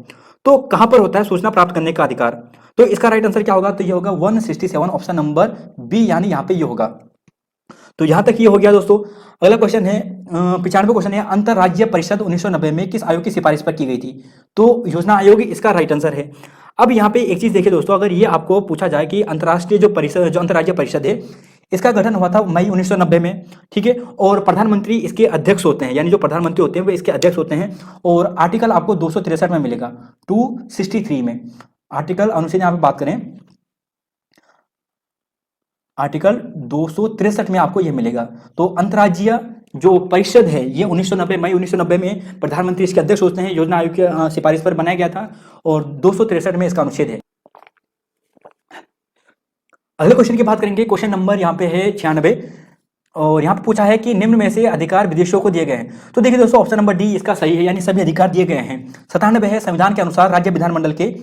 Speaker 1: तो कहां पर होता है सूचना प्राप्त करने का अधिकार? तो इसका राइट आंसर क्या होगा? तो ये होगा 167, ऑप्शन नंबर बी, यानी यहाँ पे ये होगा। तो यहां तक ये हो गया दोस्तों। अगला क्वेश्चन है 95 क्वेश्चन है, अंतरराज्यीय परिषद 1990 में किस आयोग की सिफारिश पर की गई थी? तो योजना आयोग इसका राइट आंसर है। अब यहाँ पे एक चीज देखिए दोस्तों, अगर ये आपको पूछा जाए कि अंतरराष्ट्रीय जो परिषद, जो अंतरराज्यीय परिषद है, इसका गठन हुआ था मई 1990 में, ठीक है। और प्रधानमंत्री इसके अध्यक्ष होते हैं, यानी जो प्रधानमंत्री होते हैं वे इसके अध्यक्ष होते हैं। और आर्टिकल आपको 263 में मिलेगा, 263 में आर्टिकल अनुच्छेद यहाँ पे बात करें आर्टिकल 263 में आपको यह मिलेगा। तो अंतर्राज्यीय जो परिषद है ये 1990 मई 1990 में प्रधानमंत्री इसके अध्यक्ष होते हैं, योजना आयोग की सिफारिश पर बनाया गया था और 263 में इसका अनुच्छेद है। अगले क्वेश्चन की बात करेंगे। क्वेश्चन नंबर यहाँ पे है 96 और यहाँ पे पूछा है कि निम्न में से अधिकार विदेशियों को दिए गए हैं। तो देखिए दोस्तों, ऑप्शन नंबर डी इसका सही है, यानी सभी अधिकार दिए गए हैं। 97 है संविधान के अनुसार राज्य विधानमंडल के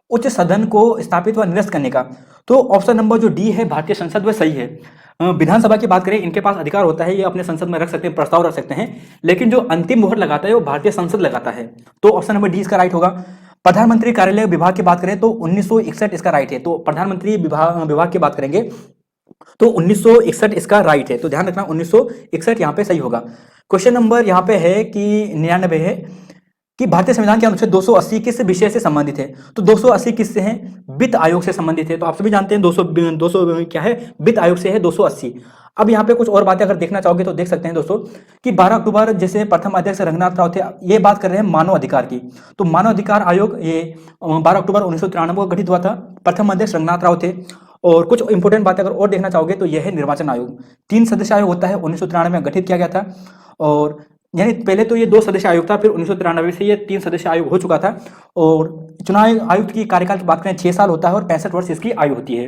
Speaker 1: उच्च सदन को स्थापित व निरस्त करने का। तो ऑप्शन नंबर जो डी है भारतीय संसद वह सही है। विधानसभा की बात करें, इनके पास अधिकार होता है, ये अपने संसद में रख सकते हैं, प्रस्ताव रख सकते हैं, लेकिन जो अंतिम मुहर लगाता है वो भारतीय संसद लगाता है। तो ऑप्शन नंबर डी इसका राइट होगा। प्रधानमंत्री कार्यालय विभाग की बात करें तो 1961 इसका राइट है। तो प्रधानमंत्री विभाग की बात करेंगे तो 1961 इसका राइट है। तो ध्यान रखना 1961 यहाँ पे सही होगा। क्वेश्चन नंबर यहाँ पे है कि 99 है कि भारतीय संविधान के अनुच्छेद 280 किस विषय से संबंधित है। तो 280 किससे है? वित्त आयोग से संबंधित है। तो आप सभी जानते हैं 200 क्या है, वित्त आयोग से है 280। अब यहाँ पे कुछ और बातें अगर देखना चाहोगे तो देख सकते हैं दोस्तों कि 12 अक्टूबर जैसे प्रथम अध्यक्ष रंगनाथ राव थे, ये बात कर रहे हैं मानव अधिकार की। तो मानव अधिकार आयोग ये 12 अक्टूबर 1993 को गठित हुआ था, प्रथम अध्यक्ष रंगनाथ राव थे। और कुछ इंपोर्टेंट बातें अगर और देखना चाहोगे तो यह है निर्वाचन आयोग, 3 सदस्य आयोग होता है, 1993 में गठित किया गया था। और यानी पहले तो ये 2 सदस्य आयोग था, फिर 1993 से ये 3 सदस्य आयोग हो चुका था। और चुनाव आयुक्त की कार्यकाल की बात करें 6 साल होता है और 65 वर्ष इसकी आयु होती है।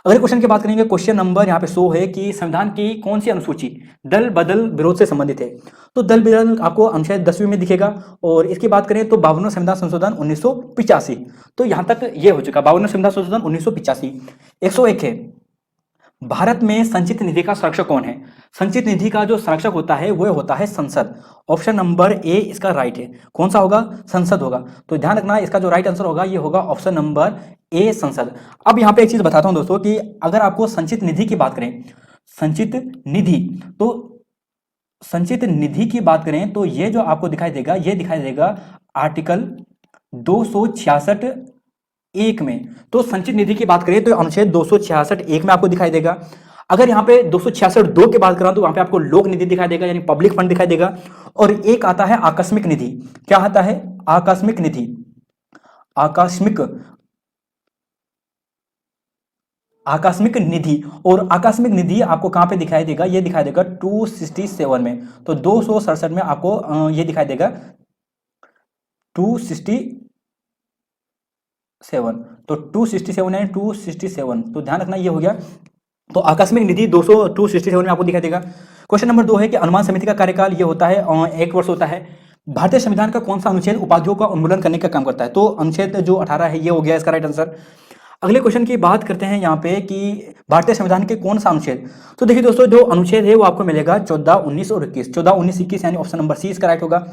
Speaker 1: अगले क्वेश्चन की बात करेंगे। क्वेश्चन नंबर यहाँ पे 100 है कि संविधान की कौन सी अनुसूची दल बदल विरोध से संबंधित है। तो दल बदल आपको अनुच्छेद 10वीं में दिखेगा। और इसकी बात करें तो 52वां संविधान संशोधन 1985। तो यहाँ तक ये हो चुका, 52वां संविधान संशोधन 1985। 101 है भारत में संचित निधि का संरक्षक कौन है। संचित निधि का जो संरक्षक होता है वह होता है संसद। ऑप्शन नंबर ए इसका राइट है। कौन सा होगा? संसद होगा। तो ध्यान रखना इसका जो राइट आंसर होगा ये होगा ऑप्शन नंबर ए संसद। अब यहाँ पे एक चीज बताता हूं दोस्तों कि अगर आपको संचित निधि की बात करें, संचित निधि, तो संचित निधि की बात करें तो ये जो आपको दिखाई देगा, ये दिखाई देगा आर्टिकल 266 एक में। तो संचित निधि की बात करें तो अनुच्छेद 266 एक में आपको दिखाई देगा। अगर यहाँ पे 266 दो की बात करें तो वहां पे आपको लोक निधि दिखाई देगा, यानी पब्लिक फंड दिखाई देगा। और एक आता है आकस्मिक निधि। क्या आता है? आकस्मिक निधि। आकस्मिक निधि। और आकस्मिक निधि आपको कहां पे दिखाई देगा? ये दिखाई देगा 267 में। तो 267 में आपको ये दिखाई देगा 267। तो 267 है 267। तो ध्यान रखना ये हो गया। तो आकस्मिक निधि 267 में आपको दिखाई देगा। क्वेश्चन नंबर 2 है कि अनुमान समिति का कार्यकाल ये होता है 1 वर्ष होता है। भारतीय संविधान का कौन सा अनुच्छेद उपाधियों का उन्मूलन करने का काम करता है। तो अनुच्छेद जो 18 है ये हो गया इसका राइट आंसर। अगले क्वेश्चन की बात करते हैं यहाँ पे कि भारतीय संविधान के कौन सा अनुच्छेद। तो देखिए दोस्तों, जो अनुच्छेद है वो आपको मिलेगा 14, 19 और 21। 14, 19, 21 यानी ऑप्शन नंबर सी इसका राइट होगा।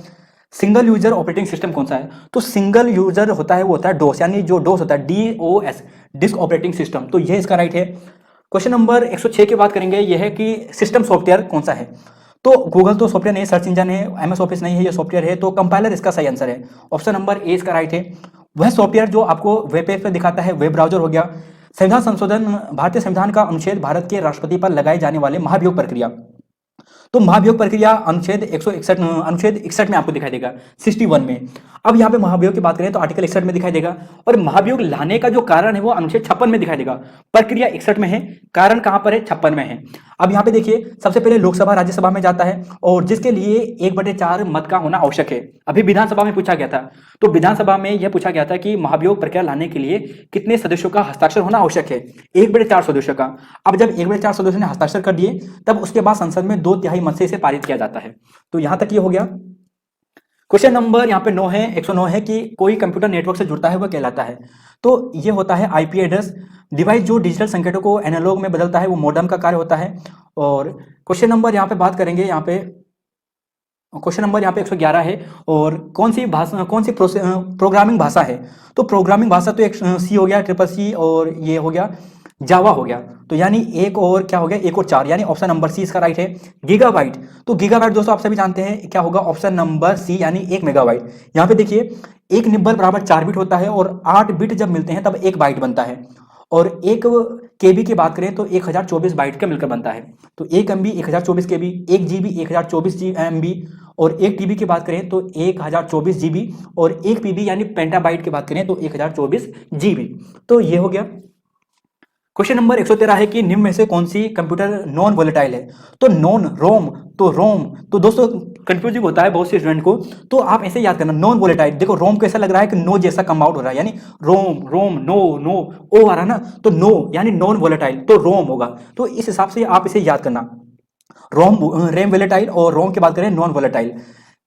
Speaker 1: सिंगल यूजर ऑपरेटिंग सिस्टम कौन सा है? तो सिंगल यूजर होता है वो होता है डोस, यानी जो डोस होता है DOS, डिस्क ऑपरेटिंग सिस्टम। तो ये इसका राइट है। क्वेश्चन नंबर 106 की बात करेंगे, यह है कि सिस्टम सॉफ्टवेयर कौन सा है। तो गूगल तो सॉफ्टवेयर नहीं है, सर्च इंजन है, MS ऑफिस नहीं है, ये सॉफ्टवेयर है। तो कंपाइलर इसका सही आंसर है। ऑप्शन नंबर ए इसका राइट है। वह सॉफ्टवेयर जो आपको वेब पेज पर दिखाता है, वेब ब्राउजर हो गया। संविधान संशोधन, भारतीय संविधान का अनुच्छेद भारत के राष्ट्रपति पर लगाए जाने वाले महाभियोग प्रक्रिया। तो महाभियोग प्रक्रिया अनुच्छेद 161, अनुच्छेद 61 में आपको दिखाई देगा, 61 में। अब यहाँ पे महाभियोग की बात करें तो आर्टिकल 61 में दिखाई देगा। और महाभियोग लाने का जो कारण है वो अनुच्छेद 56 में दिखाई देगा। प्रक्रिया 61 में है, कारण कहां पर है? 56 में है। अब यहाँ पे देखिए, सबसे पहले लोकसभा राज्यसभा में जाता है और जिसके लिए 1/4 मत का होना आवश्यक है। अभी विधानसभा में पूछा गया था, तो विधानसभा में यह पूछा गया था कि महाभियोग प्रक्रिया लाने के लिए कितने सदस्यों का हस्ताक्षर होना आवश्यक है? 1/4 सदस्यों का। अब जब 1/4 सदस्यों ने हस्ताक्षर कर दिए तब उसके बाद संसद में 2/3 मत से इसे पारित किया जाता है। तो यहां तक ये हो गया। क्वेश्चन नंबर यहाँ पे 9 है, 109 है कि कोई कंप्यूटर नेटवर्क से जुड़ता है वह कहलाता है। तो ये होता है IP एड्रेस। डिवाइस जो डिजिटल संकेतों को एनालॉग में बदलता है वो मॉडेम का कार्य होता है। और क्वेश्चन नंबर यहाँ पे बात करेंगे, यहाँ पे क्वेश्चन नंबर यहाँ पे 111 है। और कौन सी भाषा, कौन सी प्रोग्रामिंग भाषा है? तो प्रोग्रामिंग भाषा तो एक C हो गया, CCC, और ये हो गया जावा हो गया। तो यानी एक और क्या हो गया, 1 और 4, यानी ऑप्शन नंबर सी इसका राइट है। गीगाबाइट, तो गीगाबाइट दोस्तों आप सभी जानते हैं क्या होगा, ऑप्शन नंबर सी, यानी 1 मेगाबाइट। यहाँ पे देखिए, 1 निब्बल बराबर 4 बिट होता है और 8 बिट जब मिलते हैं तब 1 बाइट बनता है। और 1 KB की बात करें तो 1024 बाइट का मिलकर बनता है। तो 1 MB 1024 KB, 1 GB 1024 MB, और 1 TB की बात करें तो 1024 GB, और 1 PB यानी पेंटाबाइट की बात करें तो 1024 GB। तो ये हो गया। क्वेश्चन नंबर 113 है कि निम्न में से कौन सी कंप्यूटर नॉन वोलेटाइल है। तो नॉन रोम, तो रोम, तो दोस्तों कंफ्यूजिंग होता है बहुत से स्टूडेंट को, तो आप ऐसे याद करना नॉन वोलेटाइल। देखो रोम कैसा लग रहा है कि नो जैसा कंपाउंड हो रहा है, यानी रोम रोम नो नो ओ आ रहा है ना, तो नो यानी नॉन वोलेटाइल, तो रोम होगा। तो इस हिसाब से आप इसे याद करना, रोम रैम वोलेटाइल और रोम की बात करें नॉन वोलेटाइल।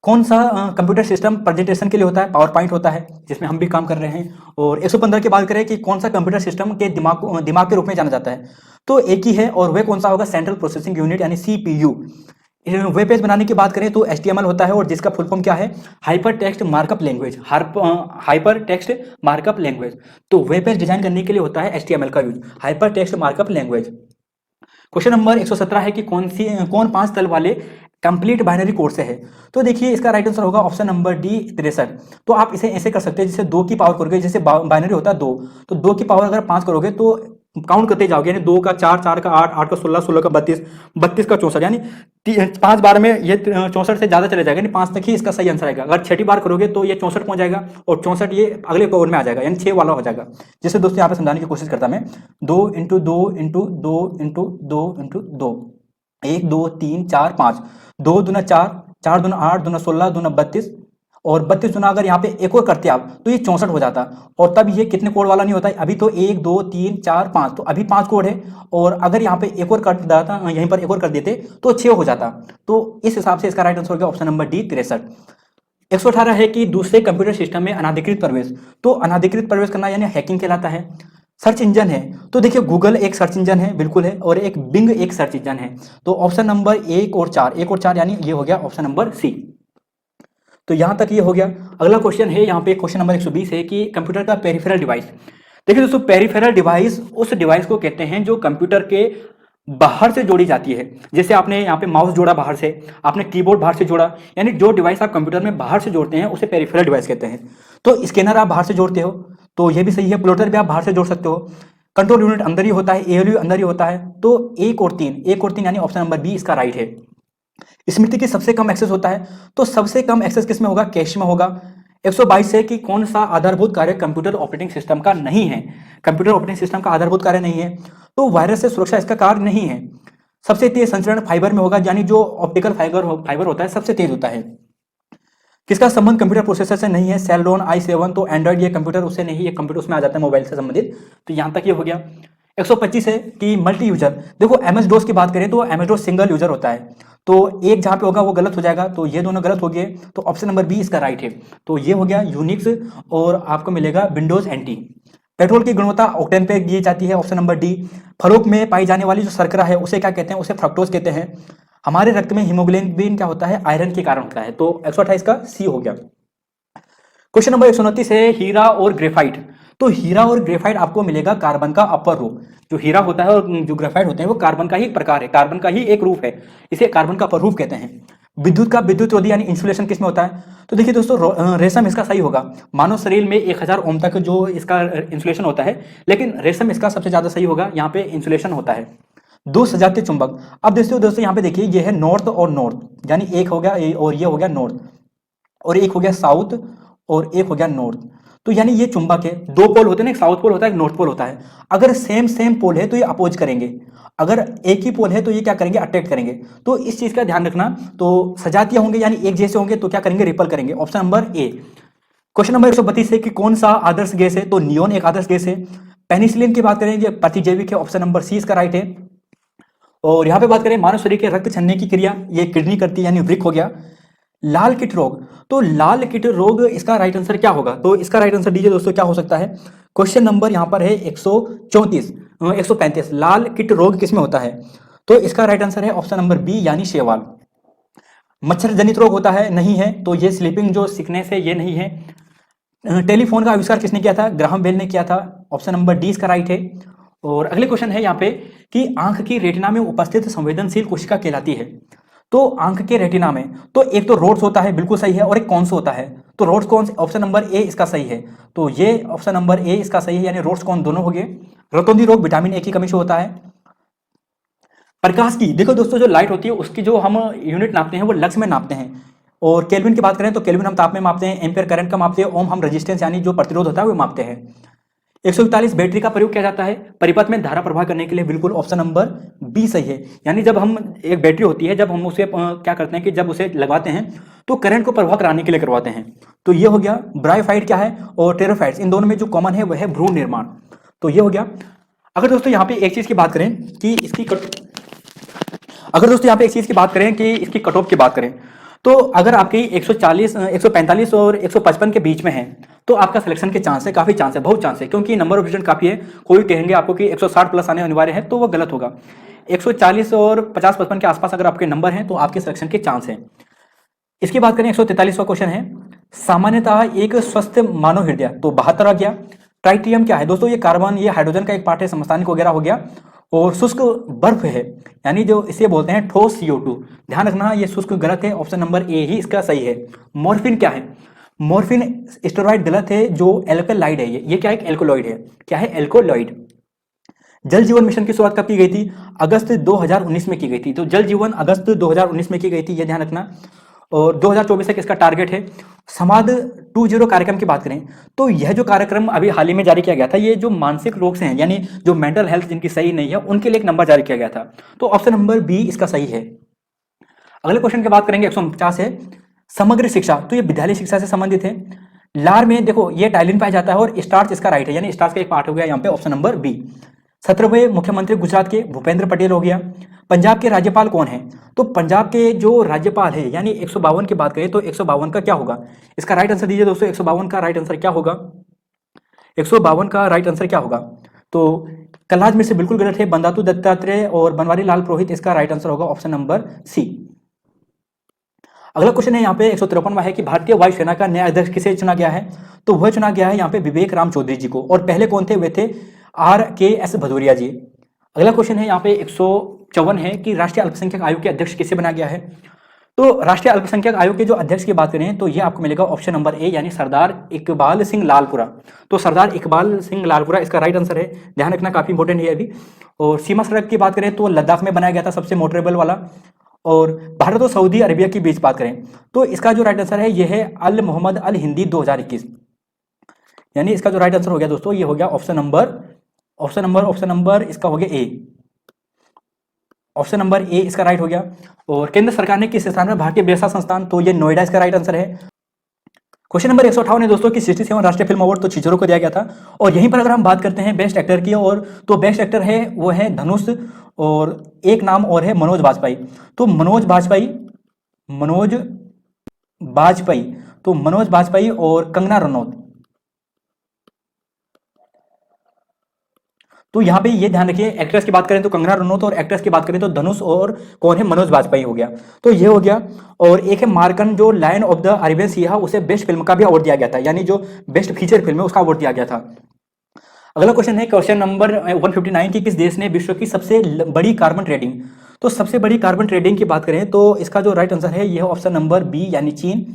Speaker 1: कौन सा कंप्यूटर सिस्टम प्रेजेंटेशन के लिए होता है, पावर पॉइंट होता है जिसमें हम भी काम कर रहे हैं। और 115 की बात करें कि कौन सा कंप्यूटर सिस्टम के दिमाग के रूप में जाना जाता है, तो एक ही है और वह कौन सा होगा, सेंट्रल प्रोसेसिंग यूनिट यानी सीपीयू। वेब पेज बनाने की बात करें तो HTML होता है और जिसका फुल फॉर्म क्या है, hyper text markup language, hyper text markup language. तो वेब पेज डिजाइन करने के लिए होता है HTML का use, hyper text markup language. Question number 117 है कि कौन 5 तल वाले कंप्लीट बाइनरी कोड से है। तो देखिए इसका राइट आंसर होगा ऑप्शन नंबर डी 63। तो आप इसे ऐसे कर सकते हैं, जैसे 2 की पावर करोगे, जैसे बाइनरी होता है 2, तो 2 की पावर अगर 5 करोगे तो काउंट करते जाओगे, यानी 2 का 4, 4 का 8, 8 का 16, 16 का 32, 32 का 64, यानी 5 बार में ये 64 से ज्यादा चले जाएगा, यानी 5 तक ही इसका सही आंसर आएगा। अगर 6 बार करोगे तो ये 64 पहुंच जाएगा और 64 ये अगले कोड में आ जाएगा, यानी 6 वाला हो जाएगा। जैसे दोस्तों यहाँ पे समझाने की कोशिश करता मैं, 2 इंटू 2 इंटू 2 इंटू 2 इंटू 2, 1 2 3 4 5, 2 दूना 4, 4 दूना 8, दूना 16, दूना 32, और 32 गुना अगर यहाँ पे एक और करते आप तो ये 64 हो जाता। और तब ये कितने कोड वाला नहीं होता है, अभी तो 1 2 3 4 5, तो अभी 5 कोड है, और अगर यहाँ पे एक और कर देता, यहीं पर एक और कर देते तो 6 हो जाता। तो इस हिसाब से इसका राइट आंसर हो गया ऑप्शन नंबर डी 63। 118 है कि दूसरे कंप्यूटर सिस्टम में अनाधिकृत प्रवेश। तो अनाधिकृत प्रवेश करना यानी हैकिंग कहलाता है। सर्च इंजन है, तो देखिए गूगल एक सर्च इंजन है, बिल्कुल है, और एक बिंग एक सर्च इंजन है। तो ऑप्शन नंबर 1 और 4, 1 और 4 यानी ये हो गया ऑप्शन नंबर सी। तो यहां तक ये हो गया। अगला क्वेश्चन है यहाँ पे क्वेश्चन नंबर 120 है कि कंप्यूटर का पेरिफेरल डिवाइस। देखिए दोस्तों पेरिफेरल डिवाइस उस डिवाइस को कहते हैं जो कंप्यूटर के बाहर से जोड़ी जाती है। जैसे आपने यहाँ पे माउस जोड़ा बाहर से, आपने कीबोर्ड बाहर से जोड़ा, यानी जो डिवाइस आप कंप्यूटर में बाहर से जोड़ते हैं उसे पेरिफेरल डिवाइस कहते हैं। तो स्कैनर आप बाहर से जोड़ते हो तो ये भी सही है, प्लॉटर भी आप बाहर से जोड़ सकते हो, कंट्रोल यूनिट अंदर ही होता है, ALU अंदर ही होता है। तो 1 और 3, 1 और 3 यानी ऑप्शन नंबर बी इसका राइट है। स्मृति की सबसे कम एक्सेस होता है, तो सबसे कम एक्सेस किस में होगा, कैश में होगा। 122 है कि कौन सा आधारभूत कार्य कंप्यूटर ऑपरेटिंग सिस्टम का नहीं है। कंप्यूटर ऑपरेटिंग सिस्टम का आधारभूत कार्य नहीं है, तो वायरस से सुरक्षा इसका कार्य नहीं है। सबसे तेज संचरण फाइबर में होगा, यानी जो ऑप्टिकल फाइबर होता है सबसे तेज होता है। किसका संबंध कंप्यूटर प्रोसेसर से नहीं है, सेलरोन i7, तो एंड्रॉइड ये कंप्यूटर उससे नहीं, ये कंप्यूटर उसमें आ जाता है मोबाइल से संबंधित। तो यहां तक ये हो गया। 125 है कि मल्टी यूजर। देखो MS DOS की बात करें तो MS DOS सिंगल यूजर होता है, तो एक जहां पे होगा वो गलत हो जाएगा, तो ये दोनों गलत हो गए, तो ऑप्शन नंबर बी इसका राइट है। तो ये हो गया यूनिक्स और आपको मिलेगा विंडोज NT। पेट्रोल की गुणवत्ता ऑक्टेन पे दी जाती है, ऑप्शन नंबर डी। फरोख में पाई जाने वाली जो शर्करा है उसे क्या कहते हैं, उसे फ्रक्टोज कहते हैं। हमारे रक्त में हीमोग्लोबिन क्या होता है, आयरन के कारण होता है। तो 128 का सी हो गया। क्वेश्चन नंबर 129 है हीरा और ग्रेफाइट। तो हीरा और ग्रेफाइट आपको मिलेगा कार्बन का अपर रूप। जो हीरा होता है और जो ग्रेफाइट होते हैं वो कार्बन का ही एक प्रकार है, कार्बन का ही एक रूप है, इसे कार्बन का अपर रूप कहते हैं। विद्युत का विद्युत रोधी यानी इंसुलेशन किसमें होता है, तो देखिए दोस्तों रेशम इसका सही होगा। मानव शरीर में 1000 ओम तक जो इसका इंसुलेशन होता है, लेकिन रेशम इसका सबसे ज्यादा सही होगा, यहाँ पे इंसुलेशन होता है। दो सजातीय चुंबक। अब दोस्तों यहाँ पे देखिए ये है नॉर्थ और नॉर्थ, यानी एक हो गया और ये हो गया नॉर्थ, और एक हो गया साउथ और एक हो गया नॉर्थ। तो यानी ये चुंबक है, दो पोल होते हैं ना, एक साउथ पोल होता है एक नॉर्थ पोल होता है। अगर सेम पोल है तो ये अपोज करेंगे, अगर एक ही पोल है तो ये क्या करेंगे, अट्रैक्ट करेंगे। तो इस चीज का ध्यान रखना। तो सजातीय होंगे यानी एक जैसे होंगे तो क्या करेंगे, रिपल करेंगे, ऑप्शन नंबर ए। क्वेश्चन नंबर 132 है कि कौन सा आदर्श गैस है, तो नियोन एक आदर्श गैस है। पेनिसिलिन की बात करें ये प्रतिजैविक है, ऑप्शन नंबर सी इसका राइट है। और यहाँ पे बात करें मानव शरीर के रक्त छन्ने की क्रिया, ये किडनी करती है यानी वृक्क हो गया। लाल किट रोग, तो लाल किट रोग इसका राइट आंसर क्या होगा, तो इसका राइट आंसर दीजिए दोस्तों क्या हो सकता है। क्वेश्चन नंबर यहाँ पर है 135, लाल किट रोग किसमें होता है, तो इसका राइट आंसर है ऑप्शन नंबर बी यानी शैवाल। मच्छर जनित रोग होता है, नहीं है, तो ये स्लीपिंग जो सिकनेस है ये नहीं है। टेलीफोन का आविष्कार किसने किया था, ग्राहम बेल ने किया था, ऑप्शन नंबर डी इसका राइट है। और अगले क्वेश्चन है यहाँ पे कि आंख की रेटिना में उपस्थित संवेदनशील कोशिका कहलाती है। तो आंख के रेटिना में तो एक तो रोड्स होता है, बिल्कुल सही है, और एक कॉन्स होता है। तो roads cons option number A इसका सही है, तो ये ऑप्शन नंबर ए इसका सही है, यानी रोड्स कॉन्स दोनों हो गए। रतौंधी रोग विटामिन ए की कमी से होता है। प्रकाश की, देखो दोस्तों जो लाइट होती है उसकी जो हम यूनिट नापते हैं वो लक्स में नापते हैं। और केल्विन की बात करें तो केल्विन हम ताप में मापते हैं, एम्पियर करंट का मापते हैं, ओम हम रेजिस्टेंस यानी जो प्रतिरोध होता है वो मापते हैं। 141 बैटरी का प्रयोग किया जाता है परिपथ में धारा प्रवाह करने के लिए। बिल्कुल ऑप्शन नंबर बी सही है। यानी जब हम एक बैटरी होती है, जब हम उसे क्या करते हैं कि जब उसे लगाते हैं तो करंट को प्रवाह कराने के लिए करवाते हैं। तो ये हो गया। ब्रायोफाइट क्या है और टेरोफाइट्स, इन दोनों में जो कॉमन है वह है भ्रूण निर्माण। तो ये हो गया। अगर दोस्तों यहाँ पे एक चीज की बात करें कि इसकी कट ऑफ की बात करें, तो अगर आपकी 140, 145 और 155 के बीच में है तो आपका सिलेक्शन के चांस है, काफी चांस है, बहुत चांस है, क्योंकि नंबर ऑफ स्टूडेंट काफी है। कोई कहेंगे आपको कि 160 प्लस आने अनिवार्य है, तो वो गलत होगा। 140 और 50-55 के आसपास अगर आपके नंबर हैं तो आपके सिलेक्शन के चांस हैं। इसकी बात करें 143वां क्वेश्चन है, सामान्यतः एक स्वस्थ मानव हृदय, तो 72 आ गया। ट्राइटियम क्या है दोस्तों? ये कार्बन, ये हाइड्रोजन का एक पार्ट है, समस्थानिक वगैरह हो गया। और शुष्क बर्फ है, यानी जो इसे बोलते हैं ठोस CO2। ध्यान रखना ये शुष्क गलत है, ऑप्शन नंबर ए ही इसका सही है। मॉर्फिन क्या है? मॉर्फिन स्टेरॉइड गलत है, जो एल्कलॉइड है। ये क्या है? एल्कोलॉइड है। क्या है? एल्कोलॉइड। जल जीवन मिशन की शुरुआत कब की गई थी? अगस्त 2019 में की गई थी। तो जल जीवन अगस्त 2019 में की गई थी, ये ध्यान रखना। और 2024 तक इसका टारगेट है। समाध 20 कार्यक्रम की बात करें तो यह जो कार्यक्रम अभी हाल ही में जारी किया गया था, ये जो मानसिक रोग से हैं, यानी जो मेंटल हेल्थ जिनकी सही नहीं है, उनके लिए एक नंबर जारी किया गया था। तो ऑप्शन नंबर बी इसका सही है। अगले क्वेश्चन की बात करेंगे 149 है, समग्र शिक्षा, तो ये विद्यालय शिक्षा से संबंधित है। लार में देखो ये टाइलिन पाया जाता है और स्टार्च इसका राइट है, यानी स्टार्च का एक पार्ट हो गया यहाँ पे, ऑप्शन नंबर बी। 17वें मुख्यमंत्री गुजरात के भूपेंद्र पटेल हो गया। पंजाब के राज्यपाल कौन है? तो पंजाब के जो राज्यपाल है, यानी 152 की बात करें तो 152 का क्या होगा? इसका राइट आंसर दीजिए दोस्तों। 152 का राइट आंसर क्या होगा? 152 का राइट आंसर क्या होगा? तो कलराज मिश्र बिल्कुल गलत है, बंदातु दत्तात्रेय और बनवारी लाल पुरोहित इसका राइट आंसर होगा, ऑप्शन नंबर सी। अगला क्वेश्चन है यहाँ पे 153वां है कि भारतीय वायुसेना का नया अध्यक्ष किसे चुना गया है? तो वह चुना गया है यहाँ पे विवेक राम चौधरी जी को। और पहले कौन थे? वे थे RKS भदौरिया जी। अगला क्वेश्चन है यहाँ पे 154 है कि राष्ट्रीय अल्पसंख्यक आयोग के अध्यक्ष किसे बनाया गया है? तो राष्ट्रीय अल्पसंख्यक आयोग के जो अध्यक्ष की बात करें तो ये आपको मिलेगा ऑप्शन नंबर ए, यानी सरदार इकबाल सिंह लालपुरा। तो सरदार इकबाल सिंह लालपुरा इसका राइट आंसर है, ध्यान रखना, काफी इंपॉर्टेंट है अभी। और सीमा सड़क की बात करें तो लद्दाख में बनाया गया था, सबसे मोटरेबल वाला। और भारत और सऊदी अरेबिया की बीच बात करें तो इसका जो राइट आंसर है ये है अल मोहम्मद अल हिंदी 2021, यानी इसका जो राइट आंसर हो गया दोस्तों ये हो गया ऑप्शन नंबर इसका हो गया ए, ऑप्शन नंबर ए इसका राइट हो गया। और केंद्र सरकार ने किस स्थान में भारतीय बिरसा संस्थान, तो ये नोएडा इसका राइट आंसर है। क्वेश्चन नंबर 158 है दोस्तों कि 67 राष्ट्रीय फिल्म अवार्ड तो छिछोरों को दिया गया था। और यहीं पर अगर हम बात करते हैं बेस्ट एक्टर की, और तो बेस्ट एक्टर है वो है धनुष, और एक नाम और है मनोज बाजपेयी। तो मनोज बाजपेयी और कंगना रनौत। तो यहाँ पे ये ध्यान रखिए, एक्ट्रेस की बात करें तो कंगना रनौत, और एक्ट्रेस की बात करें तो धनुष, और कौन है? मनोज बाजपेयी हो गया। तो ये हो गया। और एक है मार्कन, जो लायन ऑफ द अरेबियन सी, उसे बेस्ट फिल्म का भी अवार्ड दिया गया था, यानी जो बेस्ट फीचर फिल्म है उसका अवार्ड दिया गया था। अगला क्वेश्चन है क्वेश्चन नंबर 159 की किस देश ने विश्व की सबसे बड़ी कार्बन ट्रेडिंग, तो सबसे बड़ी कार्बन ट्रेडिंग की बात करें तो इसका जो राइट आंसर है यह ऑप्शन नंबर बी, यानी चीन।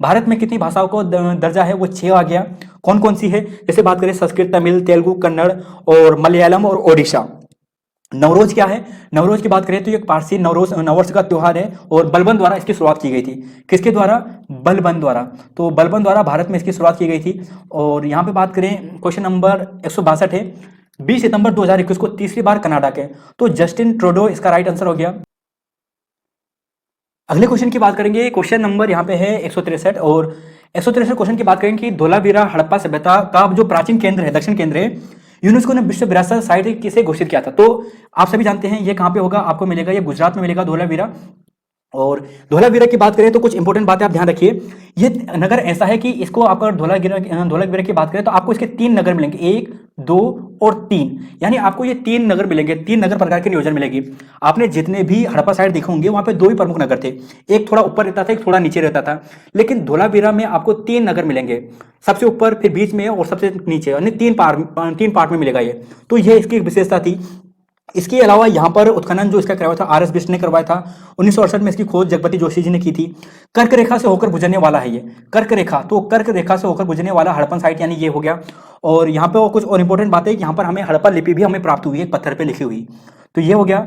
Speaker 1: भारत में कितनी भाषाओं को दर्जा है? वो 6 आ गया। कौन कौन सी है? जैसे बात करें संस्कृत, तमिल, तेलुगु, कन्नड़ और मलयालम और ओडिशा। नवरोज क्या है? नवरोज की बात करें तो ये पारसी नववर्ष का त्योहार है, और बलबन द्वारा इसकी शुरुआत की गई थी। किसके द्वारा? बलबन द्वारा। तो बलबन द्वारा भारत में इसकी शुरुआत की गई थी। और यहाँ पे बात करें क्वेश्चन नंबर 162 है, 20 सितंबर 2021 को तीसरी बार कनाडा के, तो जस्टिन ट्रूडो इसका राइट आंसर हो गया। अगले क्वेश्चन की बात करेंगे, क्वेश्चन नंबर यहाँ पे है 163, और 163 क्वेश्चन की बात करेंगे कि धोलावीरा हड़प्पा सभ्यता का जो प्राचीन केंद्र है, दक्षिण केंद्र है, यूनेस्को ने विश्व विरासत साइट किसे घोषित किया था? तो आप सभी जानते हैं ये कहाँ पे होगा, आपको मिलेगा ये गुजरात में मिलेगा, धोलावीरा। और धोलावीरा की बात करें तो कुछ इंपॉर्टेंट बातें आप ध्यान रखिए। ये नगर ऐसा है कि इसको आप अगर धोलावीरा की बात करें तो आपको इसके 3 नगर मिलेंगे, 1, 2 और 3, यानी आपको ये 3 नगर मिलेंगे, 3 नगर प्रकार के नियोजन मिलेगी। आपने जितने भी हड़प्पा साइड देखे होंगे वहां पे 2 ही प्रमुख नगर थे, एक थोड़ा ऊपर रहता था, एक थोड़ा नीचे रहता था, लेकिन धोलावीरा में आपको 3 नगर मिलेंगे, सबसे ऊपर, फिर बीच में और सबसे नीचे, यानी 3 पार्ट में मिलेगा ये। तो ये इसकी विशेषता थी। इसके अलावा यहाँ पर उत्खनन जो इसका करवाया था RS बिष्ट ने करवाया था। 1968 में इसकी खोज जगपति जोशी जी ने की थी। कर्क रेखा से होकर गुजरने वाला है ये, कर्क रेखा, तो कर्क रेखा से होकर गुजरने वाला हड़प्पन साइट, यानी ये हो गया। और यहाँ पे और कुछ और इंपॉर्टेंट बात है कि यहाँ पर हमें हड़प्पा लिपि भी हमें प्राप्त हुई है, पत्थर पे लिखी हुई। तो ये हो गया।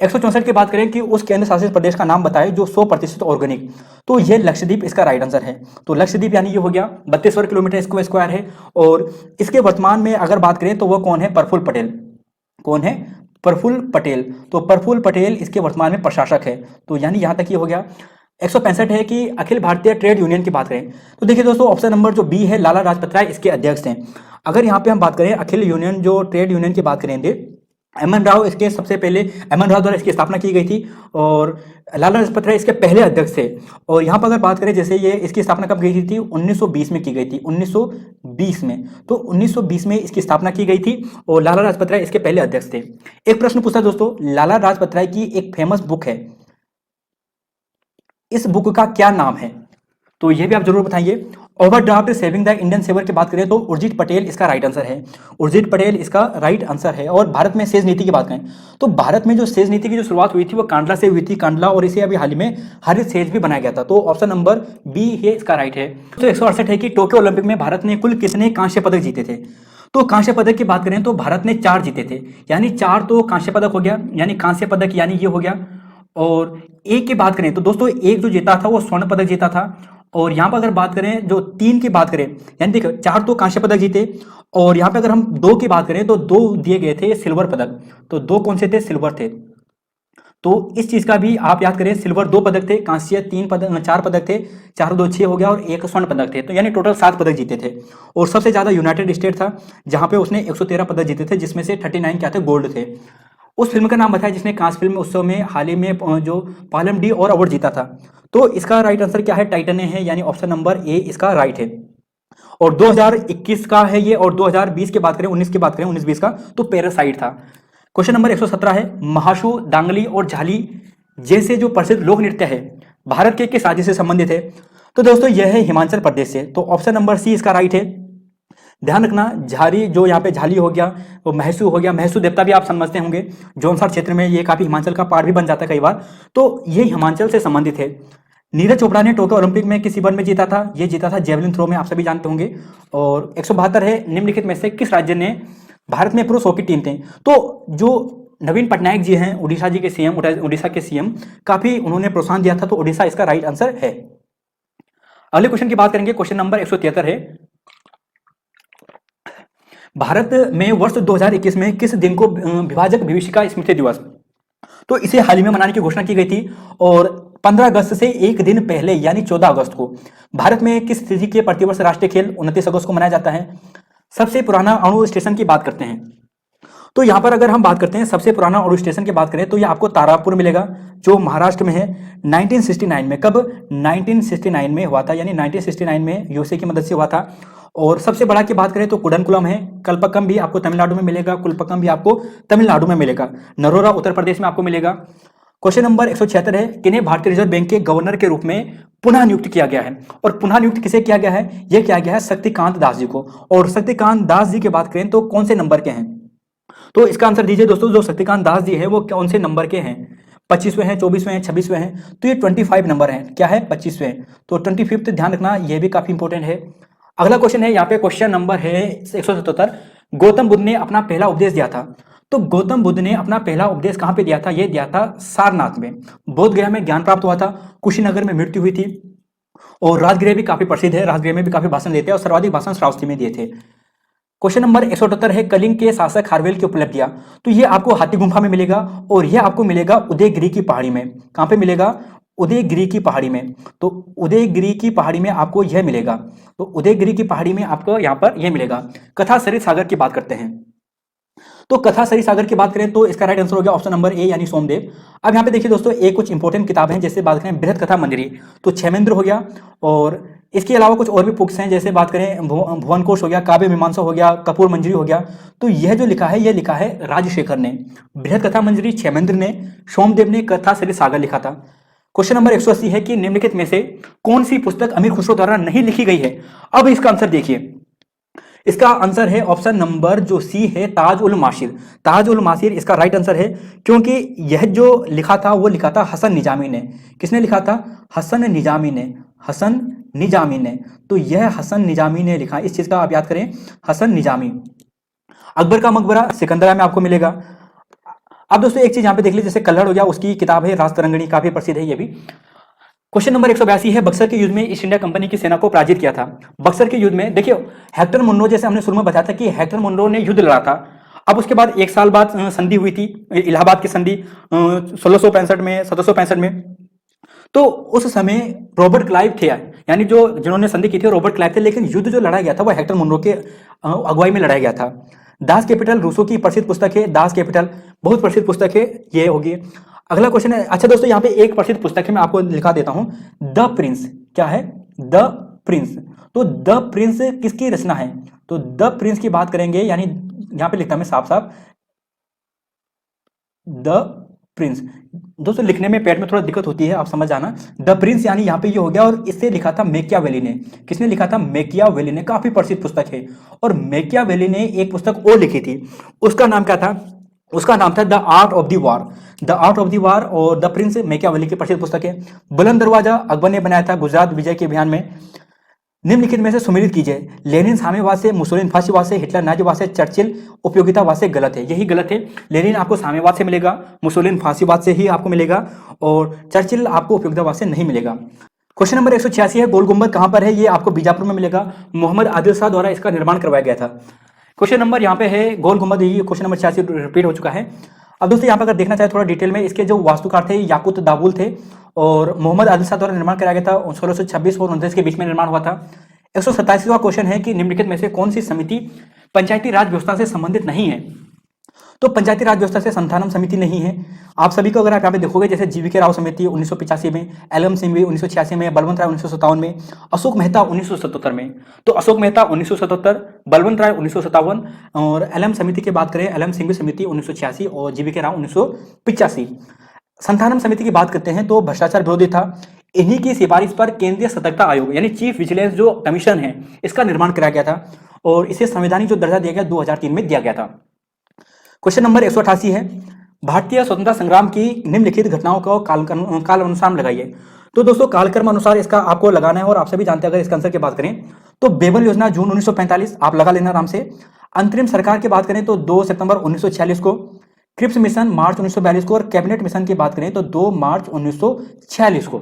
Speaker 1: 164 की बात करें कि उस केंद्र शासित प्रदेश का नाम बताएं जो 100% ऑर्गेनिक, तो ये लक्षद्वीप इसका राइट आंसर है। तो लक्षद्वीप यानी ये हो गया 32 वर्ग किलोमीटर इसको स्क्वायर है। और इसके वर्तमान में अगर बात करें तो वो कौन है? प्रफुल्ल पटेल। कौन है? प्रफुल्ल पटेल। तो प्रफुल्ल पटेल इसके वर्तमान में प्रशासक है। तो यानी यहां तक ये हो गया। 165 है कि अखिल भारतीय ट्रेड यूनियन की बात करें तो देखिए दोस्तों, ऑप्शन नंबर जो बी है, लाला लाजपत राय इसके अध्यक्ष हैं। अगर यहाँ पे हम बात करें अखिल यूनियन जो ट्रेड यूनियन की बात करेंगे, एमएन राव इसके सबसे पहले, एमएन राव द्वारा इसकी स्थापना की गई थी और लाला लाजपत राय इसके पहले अध्यक्ष थे। और यहाँ पर अगर बात करें जैसे ये इसकी स्थापना कब गई थी? 1920 में की गई थी, 1920 में। तो 1920 में इसकी स्थापना की गई थी और लाला लाजपत राय इसके पहले अध्यक्ष थे। एक प्रश्न पूछा दोस्तों, लाला लाजपत राय की एक फेमस बुक है, इस बुक का क्या नाम है? तो यह भी आप जरूर बताइए। Overdraft saving the Indian saver की बात करें तो उर्जित पटेल इसका राइट आंसर है। उर्जित पटेल इसका राइट आंसर है। और भारत में सेज नीति की बात करें तो भारत में जो सेज नीति की जो शुरुआत हुई थी वो कांडला से हुई थी, कांडला, और इसे अभी हाल ही में हरित सेज भी बनाया गया था। तो ऑप्शन नंबर बी है इसका राइट है। तो 168 है कि टोक्यो ओलंपिक में भारत ने कुल कितने कांस्य पदक जीते थे? तो कांस्य पदक की बात करें तो भारत ने 4 जीते थे, यानी 4 तो कांस्य पदक हो गया, यानी कांस्य पदक यानी ये हो गया। और एक की बात करें तो दोस्तों एक जो जीता था वो स्वर्ण पदक जीता था। और यहाँ पर अगर बात करें जो 3 की बात करें, यानी देखो 4 तो कांस्य पदक जीते, और यहाँ पे अगर हम 2 की बात करें तो 2 दिए गए थे सिल्वर पदक। तो 2 कौन से थे? सिल्वर थे। तो इस चीज का भी आप याद करें, सिल्वर 2 पदक थे, कांस्य 3 पदक, 4 पदक थे, 4 2 6 हो गया, और 1 स्वर्ण पदक थे। तो यानी टोटल 7 पदक जीते थे। और सबसे ज्यादा यूनाइटेड स्टेट था जहां पे उसने 113 पदक जीते थे, जिसमें से 39 क्या थे? गोल्ड थे। उस फिल्म का नाम बताया जिसने कांस फिल्म उत्सव में हाल ही में जो पालम डी और अवार्ड जीता था। तो इसका राइट आंसर क्या है? टाइटने है, यानी ऑप्शन नंबर ए इसका राइट है। और 2021 का है ये, और 2020 की बात करें, 19 की बात करें, 19-20 का तो पैरासाइट था। क्वेश्चन नंबर 117 है, महाशु, दांगली और झाली जैसे जो प्रसिद्ध लोक नृत्य है भारत के किस राज्य से संबंधित है? तो दोस्तों यह है हिमाचल प्रदेश से। तो ऑप्शन नंबर सी इसका राइट है। ध्यान रखना, झारी जो यहाँ पे झाली हो गया, वो महसू हो गया, महसू देवता भी आप समझते होंगे, जौनसार क्षेत्र में ये काफी हिमाचल का पार्ट भी बन जाता है कई बार। तो ये हिमाचल से संबंधित है। नीरज चोपड़ा ने टोक्यो ओलंपिक में किस इवेंट में जीता था? ये जीता था जेवलिन थ्रो में, आप सभी जानते होंगे। और 172 है, निम्नलिखित में से किस राज्य ने भारत में पुरुष हॉकी टीम थे? तो जो नवीन पटनायक जी हैं, उड़ीसा जी के सीएम, उड़ीसा के सीएम, काफी उन्होंने प्रोत्साहन दिया था, तो उड़ीसा इसका राइट आंसर है। अगले क्वेश्चन की बात करेंगे, क्वेश्चन नंबर 173 है, भारत में वर्ष 2021 में किस दिन को विभाजक विभीषिका स्मृति दिवस, तो इसे हाल ही में मनाने की घोषणा की गई थी। और 15 अगस्त से एक दिन पहले यानी 14 अगस्त को भारत में किस तिथि के प्रतिवर्ष राष्ट्रीय खेल 29 अगस्त को मनाया जाता है? सबसे पुराना अणु स्टेशन की बात करते हैं तो यहां पर अगर हम बात करते हैं सबसे पुराना अणु स्टेशन की बात करें तो ये आपको तारापुर मिलेगा, जो महाराष्ट्र में है। 1969 में, कब? 1969 में हुआ था, यानी 1969 में यूएसए की मदद से हुआ था। और सबसे बड़ा की बात करें तो कुडनकुलम है, कल्पक्कम भी आपको तमिलनाडु में मिलेगा, कुलपक्कम भी आपको तमिलनाडु में मिलेगा, नरोरा उत्तर प्रदेश में आपको मिलेगा। क्वेश्चन नंबर 176 है, किन्हें भारतीय रिजर्व बैंक के गवर्नर के रूप में पुनः नियुक्त किया गया है? और पुनः नियुक्त किसे किया गया है? यह किया गया है शक्तिकांत दास जी को। और शक्तिकांत दास जी की बात करें तो कौन से नंबर के हैं? तो इसका आंसर दीजिए दोस्तों, जो शक्तिकांत दास जी है वो कौन से नंबर के हैं? 25वें हैं, 24वें हैं, 26वें हैं? तो ये 25 नंबर है। क्या है? 25वें। तो 25th ध्यान रखना, ये भी काफी इंपॉर्टेंट है। अगला क्वेश्चन है, यहाँ पे क्वेश्चन नंबर है 177, गौतम बुद्ध ने अपना पहला उपदेश दिया था। तो गौतम बुद्ध ने अपना पहला उपदेश कहां पे दिया था? यह दिया था सारनाथ में। बोध गया में ज्ञान प्राप्त हुआ था, कुशीनगर में मृत्यु हुई थी, और राजगृह भी काफी प्रसिद्ध है, राजगृह में भी काफी भाषण देते हैं, और सर्वाधिक भाषण श्रावस्ती में दिए थे। क्वेश्चन नंबर 178 है, कलिंग के शासक खारवेल की उपलब्धियां, तो ये आपको हाथी गुम्फा में मिलेगा, और यह आपको मिलेगा उदयगिरी की पहाड़ी में। कहां पे मिलेगा? उदयगिरी की पहाड़ी में। तो उदयगिरी की पहाड़ी में आपको यह मिलेगा, तो उदयगिरी की पहाड़ी में आपको यहां पर यह मिलेगा। कथा सरित सागर की बात करते हैं तो कथा सरित सागर की बात करें तो इसका राइट आंसर हो गया ऑप्शन नंबर ए, यानी सोमदेव। अब यहाँ पे देखिए दोस्तों, एक कुछ इंपॉर्टेंट किताब है, जैसे बात करें बृहद कथा मंजरी, तो क्षेमेंद्र हो गया, और इसके अलावा कुछ और भी बुक्स हैं, जैसे बात करें भुवन कोश हो गया, काव्य मीमांसा हो गया, कपूर मंजरी हो गया। तो यह जो लिखा है, यह लिखा है राजशेखर ने। बृहद कथा मंजरी क्षेमेंद्र ने, सोमदेव ने कथा सरित सागर लिखा था। क्वेश्चन नंबर 180 है कि निम्नलिखित में से कौन सी पुस्तक अमीर खुसरो द्वारा नहीं लिखी गई है? अब इसका आंसर देखिए, इसका आंसर है ऑप्शन नंबर जो सी है, ताज उल मासिर। ताज उल मासिर इसका राइट आंसर है, क्योंकि यह जो लिखा था वो लिखा था हसन निजामी ने। किसने लिखा था? हसन निजामी ने। हसन निजामी ने। तो यह हसन निजामी ने लिखा, इस चीज का आप याद करें, हसन निजामी। अकबर का मकबरा सिकंदरा में आपको मिलेगा। अब दोस्तों एक चीज यहाँ पे देख लीजिए, जैसे कल्हड़ हो गया, उसकी किताब है राजतरंगिणी, काफी प्रसिद्ध है ये भी। क्वेश्चन नंबर 182 है, बक्सर के युद्ध में ईस्ट इंडिया कंपनी की सेना को पराजित किया था। बक्सर के युद्ध में देखिए हेक्टर मुनरो, जैसे हमने शुरू में बताया था कि हेक्टर मुनरो ने युद्ध लड़ा था। अब उसके बाद एक साल बाद संधि हुई थी, इलाहाबाद की संधि 1665 में, 1765 में। तो उस समय रॉबर्ट क्लाइव थे, यानी जो जिन्होंने संधि की थी रॉबर्ट क्लाइव थे, लेकिन युद्ध जो लड़ा गया था वह हेक्टर मुनरो के अगुवाई में लड़ाया गया था। दास कैपिटल रूसो की प्रसिद्ध पुस्तक है, दास कैपिटल बहुत प्रसिद्ध पुस्तक है, ये होगी। अगला क्वेश्चन है, अच्छा दोस्तों यहाँ पे एक प्रसिद्ध पुस्तक है, मैं आपको लिखा देता हूं, द प्रिंस। क्या है? The Prince. तो द प्रिंस किसकी रचना है? तो द प्रिंस की बात करेंगे, यानी यहां पे लिखता मैं साफ साफ द प्रिंस। दोस्तों लिखने में पेट में थोड़ा दिक्कत होती है, आप समझ जाना। द प्रिंस यानी यहाँ पे ये हो गया, और इसे लिखा था मैकियावेली ने। किसने लिखा था? मैकियावेली ने। काफी प्रसिद्ध पुस्तक है। और मैकियावेली ने एक पुस्तक और लिखी थी, उसका नाम क्या था? उसका नाम था the art of the war. The art of the war और द प्रिंस मैकियावेली की प्रसिद्ध पुस्तक है। बुलंद दरवाजा अकबर ने बनाया था गुजरात विजय के अभियान में। निम्नलिखित में से सुमेलित कीजिए, लेनिन साम्यवाद से, मुसोलिन फांसीवाद से, हिटलर नाजीवाद से, चर्चिल उपयोगितावाद से गलत है। यही गलत है। लेनिन आपको साम्यवाद से मिलेगा, मुसोलिन फांसीवाद से ही आपको मिलेगा, और चर्चिल आपको उपयोगितावाद से नहीं मिलेगा। क्वेश्चन नंबर 186 है, गोल गुंबद कहां पर है? ये आपको बीजापुर में मिलेगा, मोहम्मद आदिल शाह द्वारा इसका निर्माण करवाया गया था। क्वेश्चन नंबर यहाँ पे है गोल गुंबद, ये क्वेश्चन नंबर 86 रिपीट हो चुका है। अब दोस्तों यहाँ पर अगर देखना चाहे थोड़ा डिटेल में, इसके जो वास्तुकार थे याकूत दाबुल थे, और मोहम्मद आदिल शाह द्वारा निर्माण कराया गया था। 1626 और 29 के बीच में निर्माण हुआ था। 187वां क्वेश्चन है कि निम्नलिखित में से कौन सी समिति पंचायती राज व्यवस्था से संबंधित नहीं है? तो पंचायती राज व्यवस्था से संथानम समिति नहीं है। आप सभी को अगर आप यहाँ पे देखोगे, जैसे जीवीके राव समिति 1985 में, एलएम सिंघवी 1986 में, बलवंत राय 1957 में, अशोक मेहता 1977 में। तो अशोक मेहता 1977, बलवंत राय 1957, और एलएम समिति की बात करें, एलएम सिंघवी समिति 1986 और जीवीके राव 1985। संथानम समिति की बात करते हैं तो भ्रष्टाचार विरोधी था। इन्हीं की सिफारिश पर केंद्रीय सतर्कता आयोग यानी चीफ विजिलेंस जो कमीशन है, इसका निर्माण कराया गया था, और इसे संवैधानिक जो दर्जा दिया गया 2003 में दिया गया था। क्वेश्चन नंबर 188 है, भारतीय स्वतंत्रता संग्राम की निम्नलिखित घटनाओं को काल अनुसार लगाइए। तो दोस्तों कालक्रम अनुसार इसका आपको लगाना है, और आप सभी जानते हैं, अगर इसका आंसर की बात करें तो बेबल योजना जून 1945, आप लगा लेना आराम से। अंतरिम सरकार की बात करें तो 2 सितंबर 1946 को, क्रिप्स मिशन मार्च 1942 को, और कैबिनेट मिशन की बात करें तो 2 मार्च 1946 को।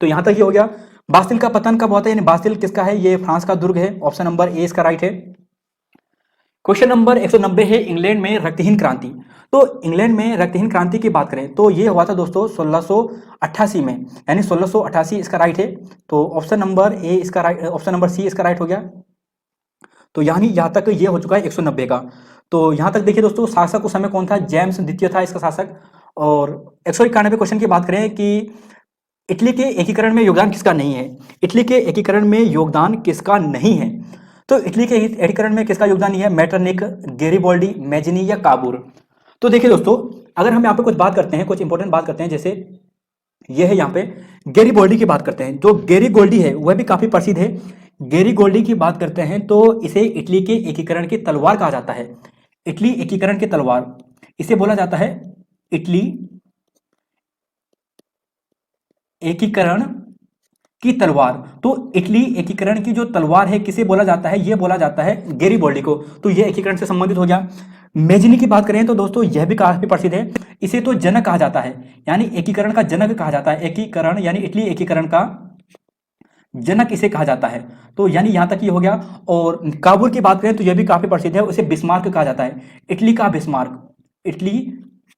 Speaker 1: तो यहां तक ये हो गया। बास्तिल का पतन कब होता है, यानी बास्तिल किसका है? ये फ्रांस का दुर्ग है, ऑप्शन नंबर ए इसका राइट है। क्वेश्चन नंबर 190 है, इंग्लैंड में रक्तहीन क्रांति। तो इंग्लैंड में रक्तहीन क्रांति की बात करें तो ये हुआ था दोस्तों 1688 में, यानी 1688 इसका राइट है। तो ऑप्शन नंबर ए इसका राइट, ऑप्शन नंबर सी इसका राइट हो गया। तो यानी यहां तक ये हो चुका है 190 का। तो यहां तक देखिए दोस्तों, शासक उस समय कौन था? जेम्स द्वितीय था इसका शासक। और 191 क्वेश्चन की बात करें कि इटली के एकीकरण में योगदान किसका नहीं है? इटली के एकीकरण में योगदान किसका नहीं है? तो इटली के एकीकरण में किसका योगदान नहीं है? मेटरनिक, गेरिबोल्डी, मैजिनी या काबूर। तो देखिए दोस्तों, अगर हम यहाँ पे कुछ बात करते हैं, कुछ इंपॉर्टेंट बात करते हैं, जैसे ये है यहाँ पे गेरिबोल्डी की बात करते हैं। जो गेरिबोल्डी है वह भी काफी प्रसिद्ध है। गेरिबोल्डी की बात करते हैं तो इसे इटली के एकीकरण की तलवार कहा जाता है। इटली एकीकरण की तलवार इसे बोला जाता है, इटली एकीकरण की तलवार। तो इटली एकीकरण की जो तलवार है किसे बोला जाता है? यह बोला जाता है गेरिबोल्डी को। तो यह एकीकरण से संबंधित हो गया। मेजिनी की बात करें तो दोस्तों यह भी काफी प्रसिद्ध है। इसे तो जनक कहा जाता है, यानी एकीकरण का जनक कहा जाता है। एकीकरण यानी इटली एकीकरण का जनक इसे कहा जाता है। तो यानी यहां तक ये हो गया। और काबुल की बात करें तो यह भी काफी प्रसिद्ध है, उसे बिस्मार्क कहा जाता है। इटली का बिस्मार्क, इटली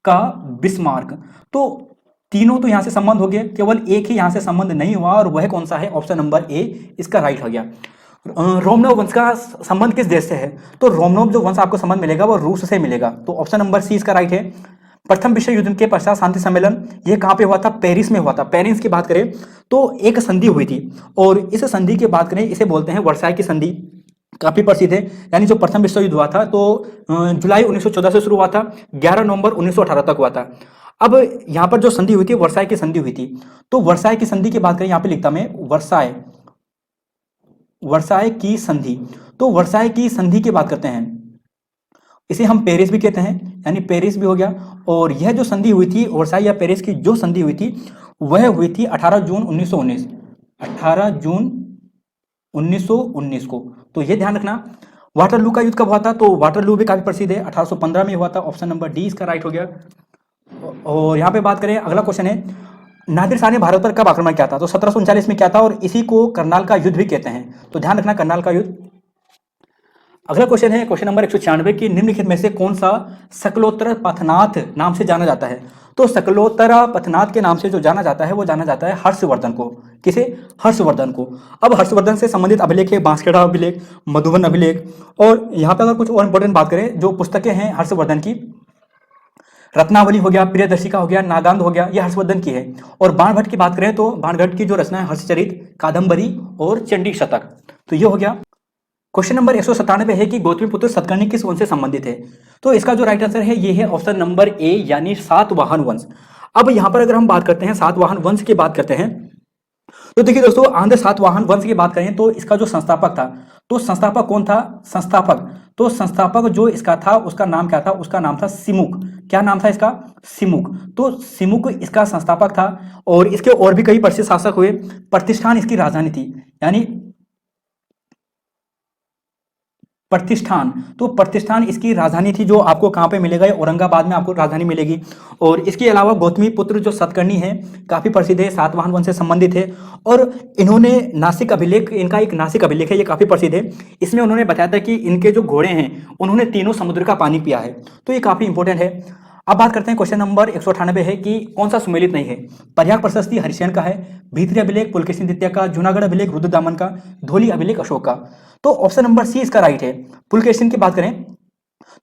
Speaker 1: का बिस्मार्क। तो तीनों तो यहां से संबंध हो गए, केवल एक ही यहां से संबंध नहीं हुआ, और वह कौन सा है? ऑप्शन नंबर ए इसका राइट हो गया। रोमनोव वंश का संबंध किस देश से है? तो रोमनोव जो वंश आपको संबंध मिलेगा वो रूस से मिलेगा। तो ऑप्शन नंबर सी इसका राइट है। प्रथम विश्व युद्ध के पश्चात शांति सम्मेलन यह कहां पे हुआ था? पेरिस में हुआ था। पेरिस की बात करें तो एक संधि हुई थी, और इस संधि की बात करें इसे बोलते हैं वर्साई की संधि, काफी प्रसिद्ध है। यानी जो प्रथम विश्व युद्ध हुआ था तो जुलाई 1914 से शुरू हुआ था, 11 नवंबर 1918 तक हुआ था। अब यहां पर जो संधि हुई थी वर्साई की संधि हुई थी। तो वर्साई की संधि की बात करें, यहां पे लिखता मैं वर्साई, वर्साई की संधि। तो वर्साई की संधि की बात करते हैं, इसे हम पेरिस भी कहते हैं, यानी पेरिस भी हो गया। और यह जो संधि हुई थी वर्साई या पेरिस की जो संधि हुई थी वह हुई थी 18 जून 1919, 18 जून 1919 को। तो यह ध्यान रखना। वाटरलू का युद्ध कब हुआ था? तो वाटरलू भी काफी प्रसिद्ध है, 1815 में हुआ था। ऑप्शन नंबर डी इसका राइट हो गया। और यहाँ पे बात करें, अगला क्वेश्चन है, नादिर शाह ने भारत पर कब आक्रमण किया था? तो 1739 में किया था और इसी को करनाल का युद्ध भी कहते हैं, तो ध्यान रखना करनाल का युद्ध। अगला क्वेश्चन है क्वेश्चन नंबर 196 की निम्नलिखित में से कौन सा सकलोत्तर पथनाथ नाम से जाना जाता है? तो सकलोत्तर पथनाथ के नाम से जो जाना जाता है वो जाना जाता है हर्षवर्धन को। किसे? हर्षवर्धन को। अब हर्षवर्धन से संबंधित अभिलेख है बांसखेड़ा अभिलेख, मधुबन अभिलेख, और यहाँ पे अगर कुछ और इंपॉर्टेंट बात करें, जो पुस्तकें हैं हर्षवर्धन की, रत्नावली हो गया, प्रियदर्शिका हो गया, नागांध हो गया, ये हर्षवर्धन की है। और बाणभट्ट की बात करें तो बाणभट्ट की जो रचना है हर्षचरित, कादंबरी और चंडी शतक। तो ये हो गया। क्वेश्चन नंबर 197 है कि गौतमीपुत्र सतकर्णी किस वंश से संबंधित है? तो इसका जो राइट आंसर है ये है ऑप्शन नंबर ए, यानी सातवाहन वंश। अब यहां पर अगर हम बात करते हैं सातवाहन वंश की बात करते हैं, तो देखिए दोस्तों, आंध्र सातवाहन वंश की बात करें तो इसका जो संस्थापक था, तो संस्थापक कौन था? संस्थापक, तो संस्थापक जो इसका था उसका नाम क्या था? उसका नाम था सिमुक। क्या नाम था इसका? सिमुक। तो सिमुक इसका संस्थापक था और इसके और भी कई प्रसिद्ध शासक हुए। प्रतिष्ठान इसकी राजधानी थी, यानी प्रतिष्ठान, तो प्रतिष्ठान इसकी राजधानी थी, जो आपको कहाँ पे मिलेगा? ये औरंगाबाद में आपको राजधानी मिलेगी। और इसके अलावा गौतमीपुत्र जो सतकर्णी है काफी प्रसिद्ध है, सातवाहन वंश से संबंधित है। और इन्होंने नासिक अभिलेख, इनका एक नासिक अभिलेख है, ये काफी प्रसिद्ध है। इसमें उन्होंने बताया था कि इनके जो घोड़े हैं उन्होंने तीनों समुद्र का पानी पिया है, तो ये काफी इंपॉर्टेंट है। अब बात करते हैं, क्वेश्चन नंबर 198 है कि कौन सा सुमेलित नहीं है? प्रयाग प्रशस्ति हरिशयन का है, भीतरी अभिलेख पुलकेशिन द्वितीय का, जूनागढ़ अभिलेख रुद्रदामन का, धौली अभिलेख अशोक का। तो ऑप्शन नंबर सी इसका राइट है। पुलकेशिन की बात करें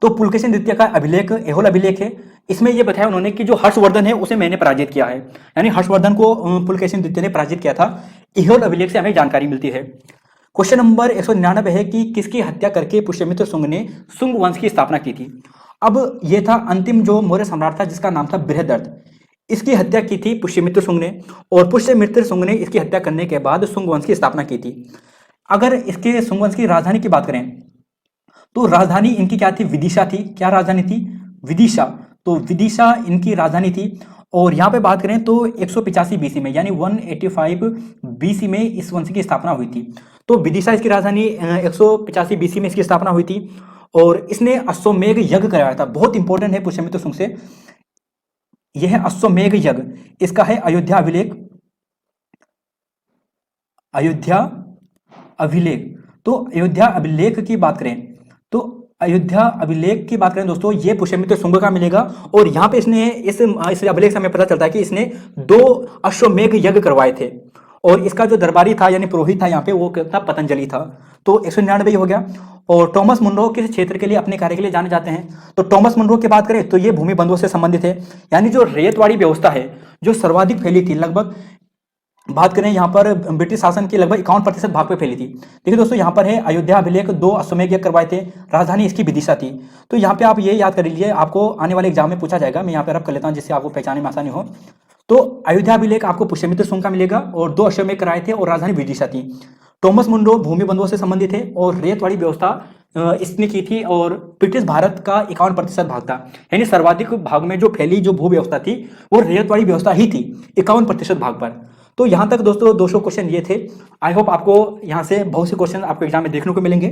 Speaker 1: तो पुलकेशिन द्वितीय का अभिलेख एहोल अभिलेख है। इसमें यह बताया उन्होंने कि जो हर्षवर्धन है उसे मैंने पराजित किया है, यानी हर्षवर्धन को पुलकेशिन द्वितीय ने पराजित किया था। एहोल अभिलेख से हमें जानकारी मिलती है। क्वेश्चन नंबर 199 है कि किसकी हत्या करके पुष्यमित्र शुंग ने शुंग वंश की स्थापना की थी? अब यह था अंतिम जो मौर्य सम्राट था जिसका नाम था बृहदर्थ। इसकी हत्या की थी पुष्यमित्र शुंग ने, और पुष्यमित्र शुंग ने इसकी हत्या करने के बाद शुंग वंश की स्थापना की थी। अगर इसके शुंग वंश की राजधानी की बात करें तो राजधानी इनकी क्या थी? विदिशा थी। क्या राजधानी थी? विदिशा। तो विदिशा इनकी राजधानी थी। और यहाँ पे बात करें तो 185 बीसी में, यानी 185 बीसी में इस वंश की स्थापना हुई थी। तो विदिशा इसकी राजधानी, 185 बीसी में इसकी स्थापना हुई थी। और इसने अश्वमेघ यज्ञ कराया था, बहुत इंपॉर्टेंट है पुष्यमित्र शुंग से। यह है अश्वमेघ यज्ञ, इसका है अयोध्या अभिलेख। अयोध्या अभिलेख, तो अयोध्या अभिलेख की बात करें तो अयोध्या अभिलेख की बात करें दोस्तों, ये पुष्यमित्र शुंग का मिलेगा। और यहाँ पे इसने इस अभिलेख से हमें पता चलता है कि इसने 2 अश्वमेघ यज्ञ करवाए थे। और इसका जो दरबारी था यानी पुरोहित था यहाँ पे, वो था पतंजलि था। तो 199 हो गया। और टॉमस मुनरो किस क्षेत्र के लिए, अपने कार्य के लिए जाने जाते हैं? तो टॉमस मुनरो की बात करें तो ये भूमि बंधुओं से संबंधित है, यानी जो रेतवाड़ी व्यवस्था है जो सर्वाधिक फैली थी, लगभग बात करें यहाँ पर ब्रिटिश शासन के लगभग 51% भाग पे फैली थी। देखिए दोस्तों, यहाँ पर है अयोध्या अभिलेख, 2 अश्वमेध यज्ञ करवाए थे, राजधानी इसकी विदिशा थी। तो यहाँ पे आप ये याद कर लीजिए, आपको आने वाले एग्जाम में पूछा जाएगा। मैं यहाँ पे रब कर लेता हूँ जिससे आपको पहचानने में आसानी हो। तो अयोध्या अभिलेख आपको पुष्यमित्र शुंग का मिलेगा और 2 अश्वमेध कराए थे और राजधानी विदिशा थी। टॉमस मुनरो भूमि बंधुओं से संबंधित है और रेतवाड़ी व्यवस्था इसने की थी। और ब्रिटिश भारत का 51% भाग था, यानी सर्वाधिक भाग में जो फैली जो भू व्यवस्था थी वो रेतवाड़ी व्यवस्था ही थी, 51% भाग पर। तो यहाँ तक दोस्तों 200 क्वेश्चन ये थे। आई होप आपको यहाँ से बहुत से क्वेश्चन आपको एग्जाम में देखने को मिलेंगे।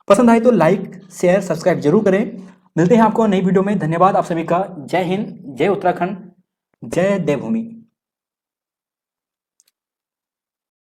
Speaker 1: पसंद आए तो लाइक शेयर सब्सक्राइब जरूर करें। मिलते हैं आपको नई वीडियो में। धन्यवाद आप सभी का। जय हिंद, जय उत्तराखंड, जय देवभूमि।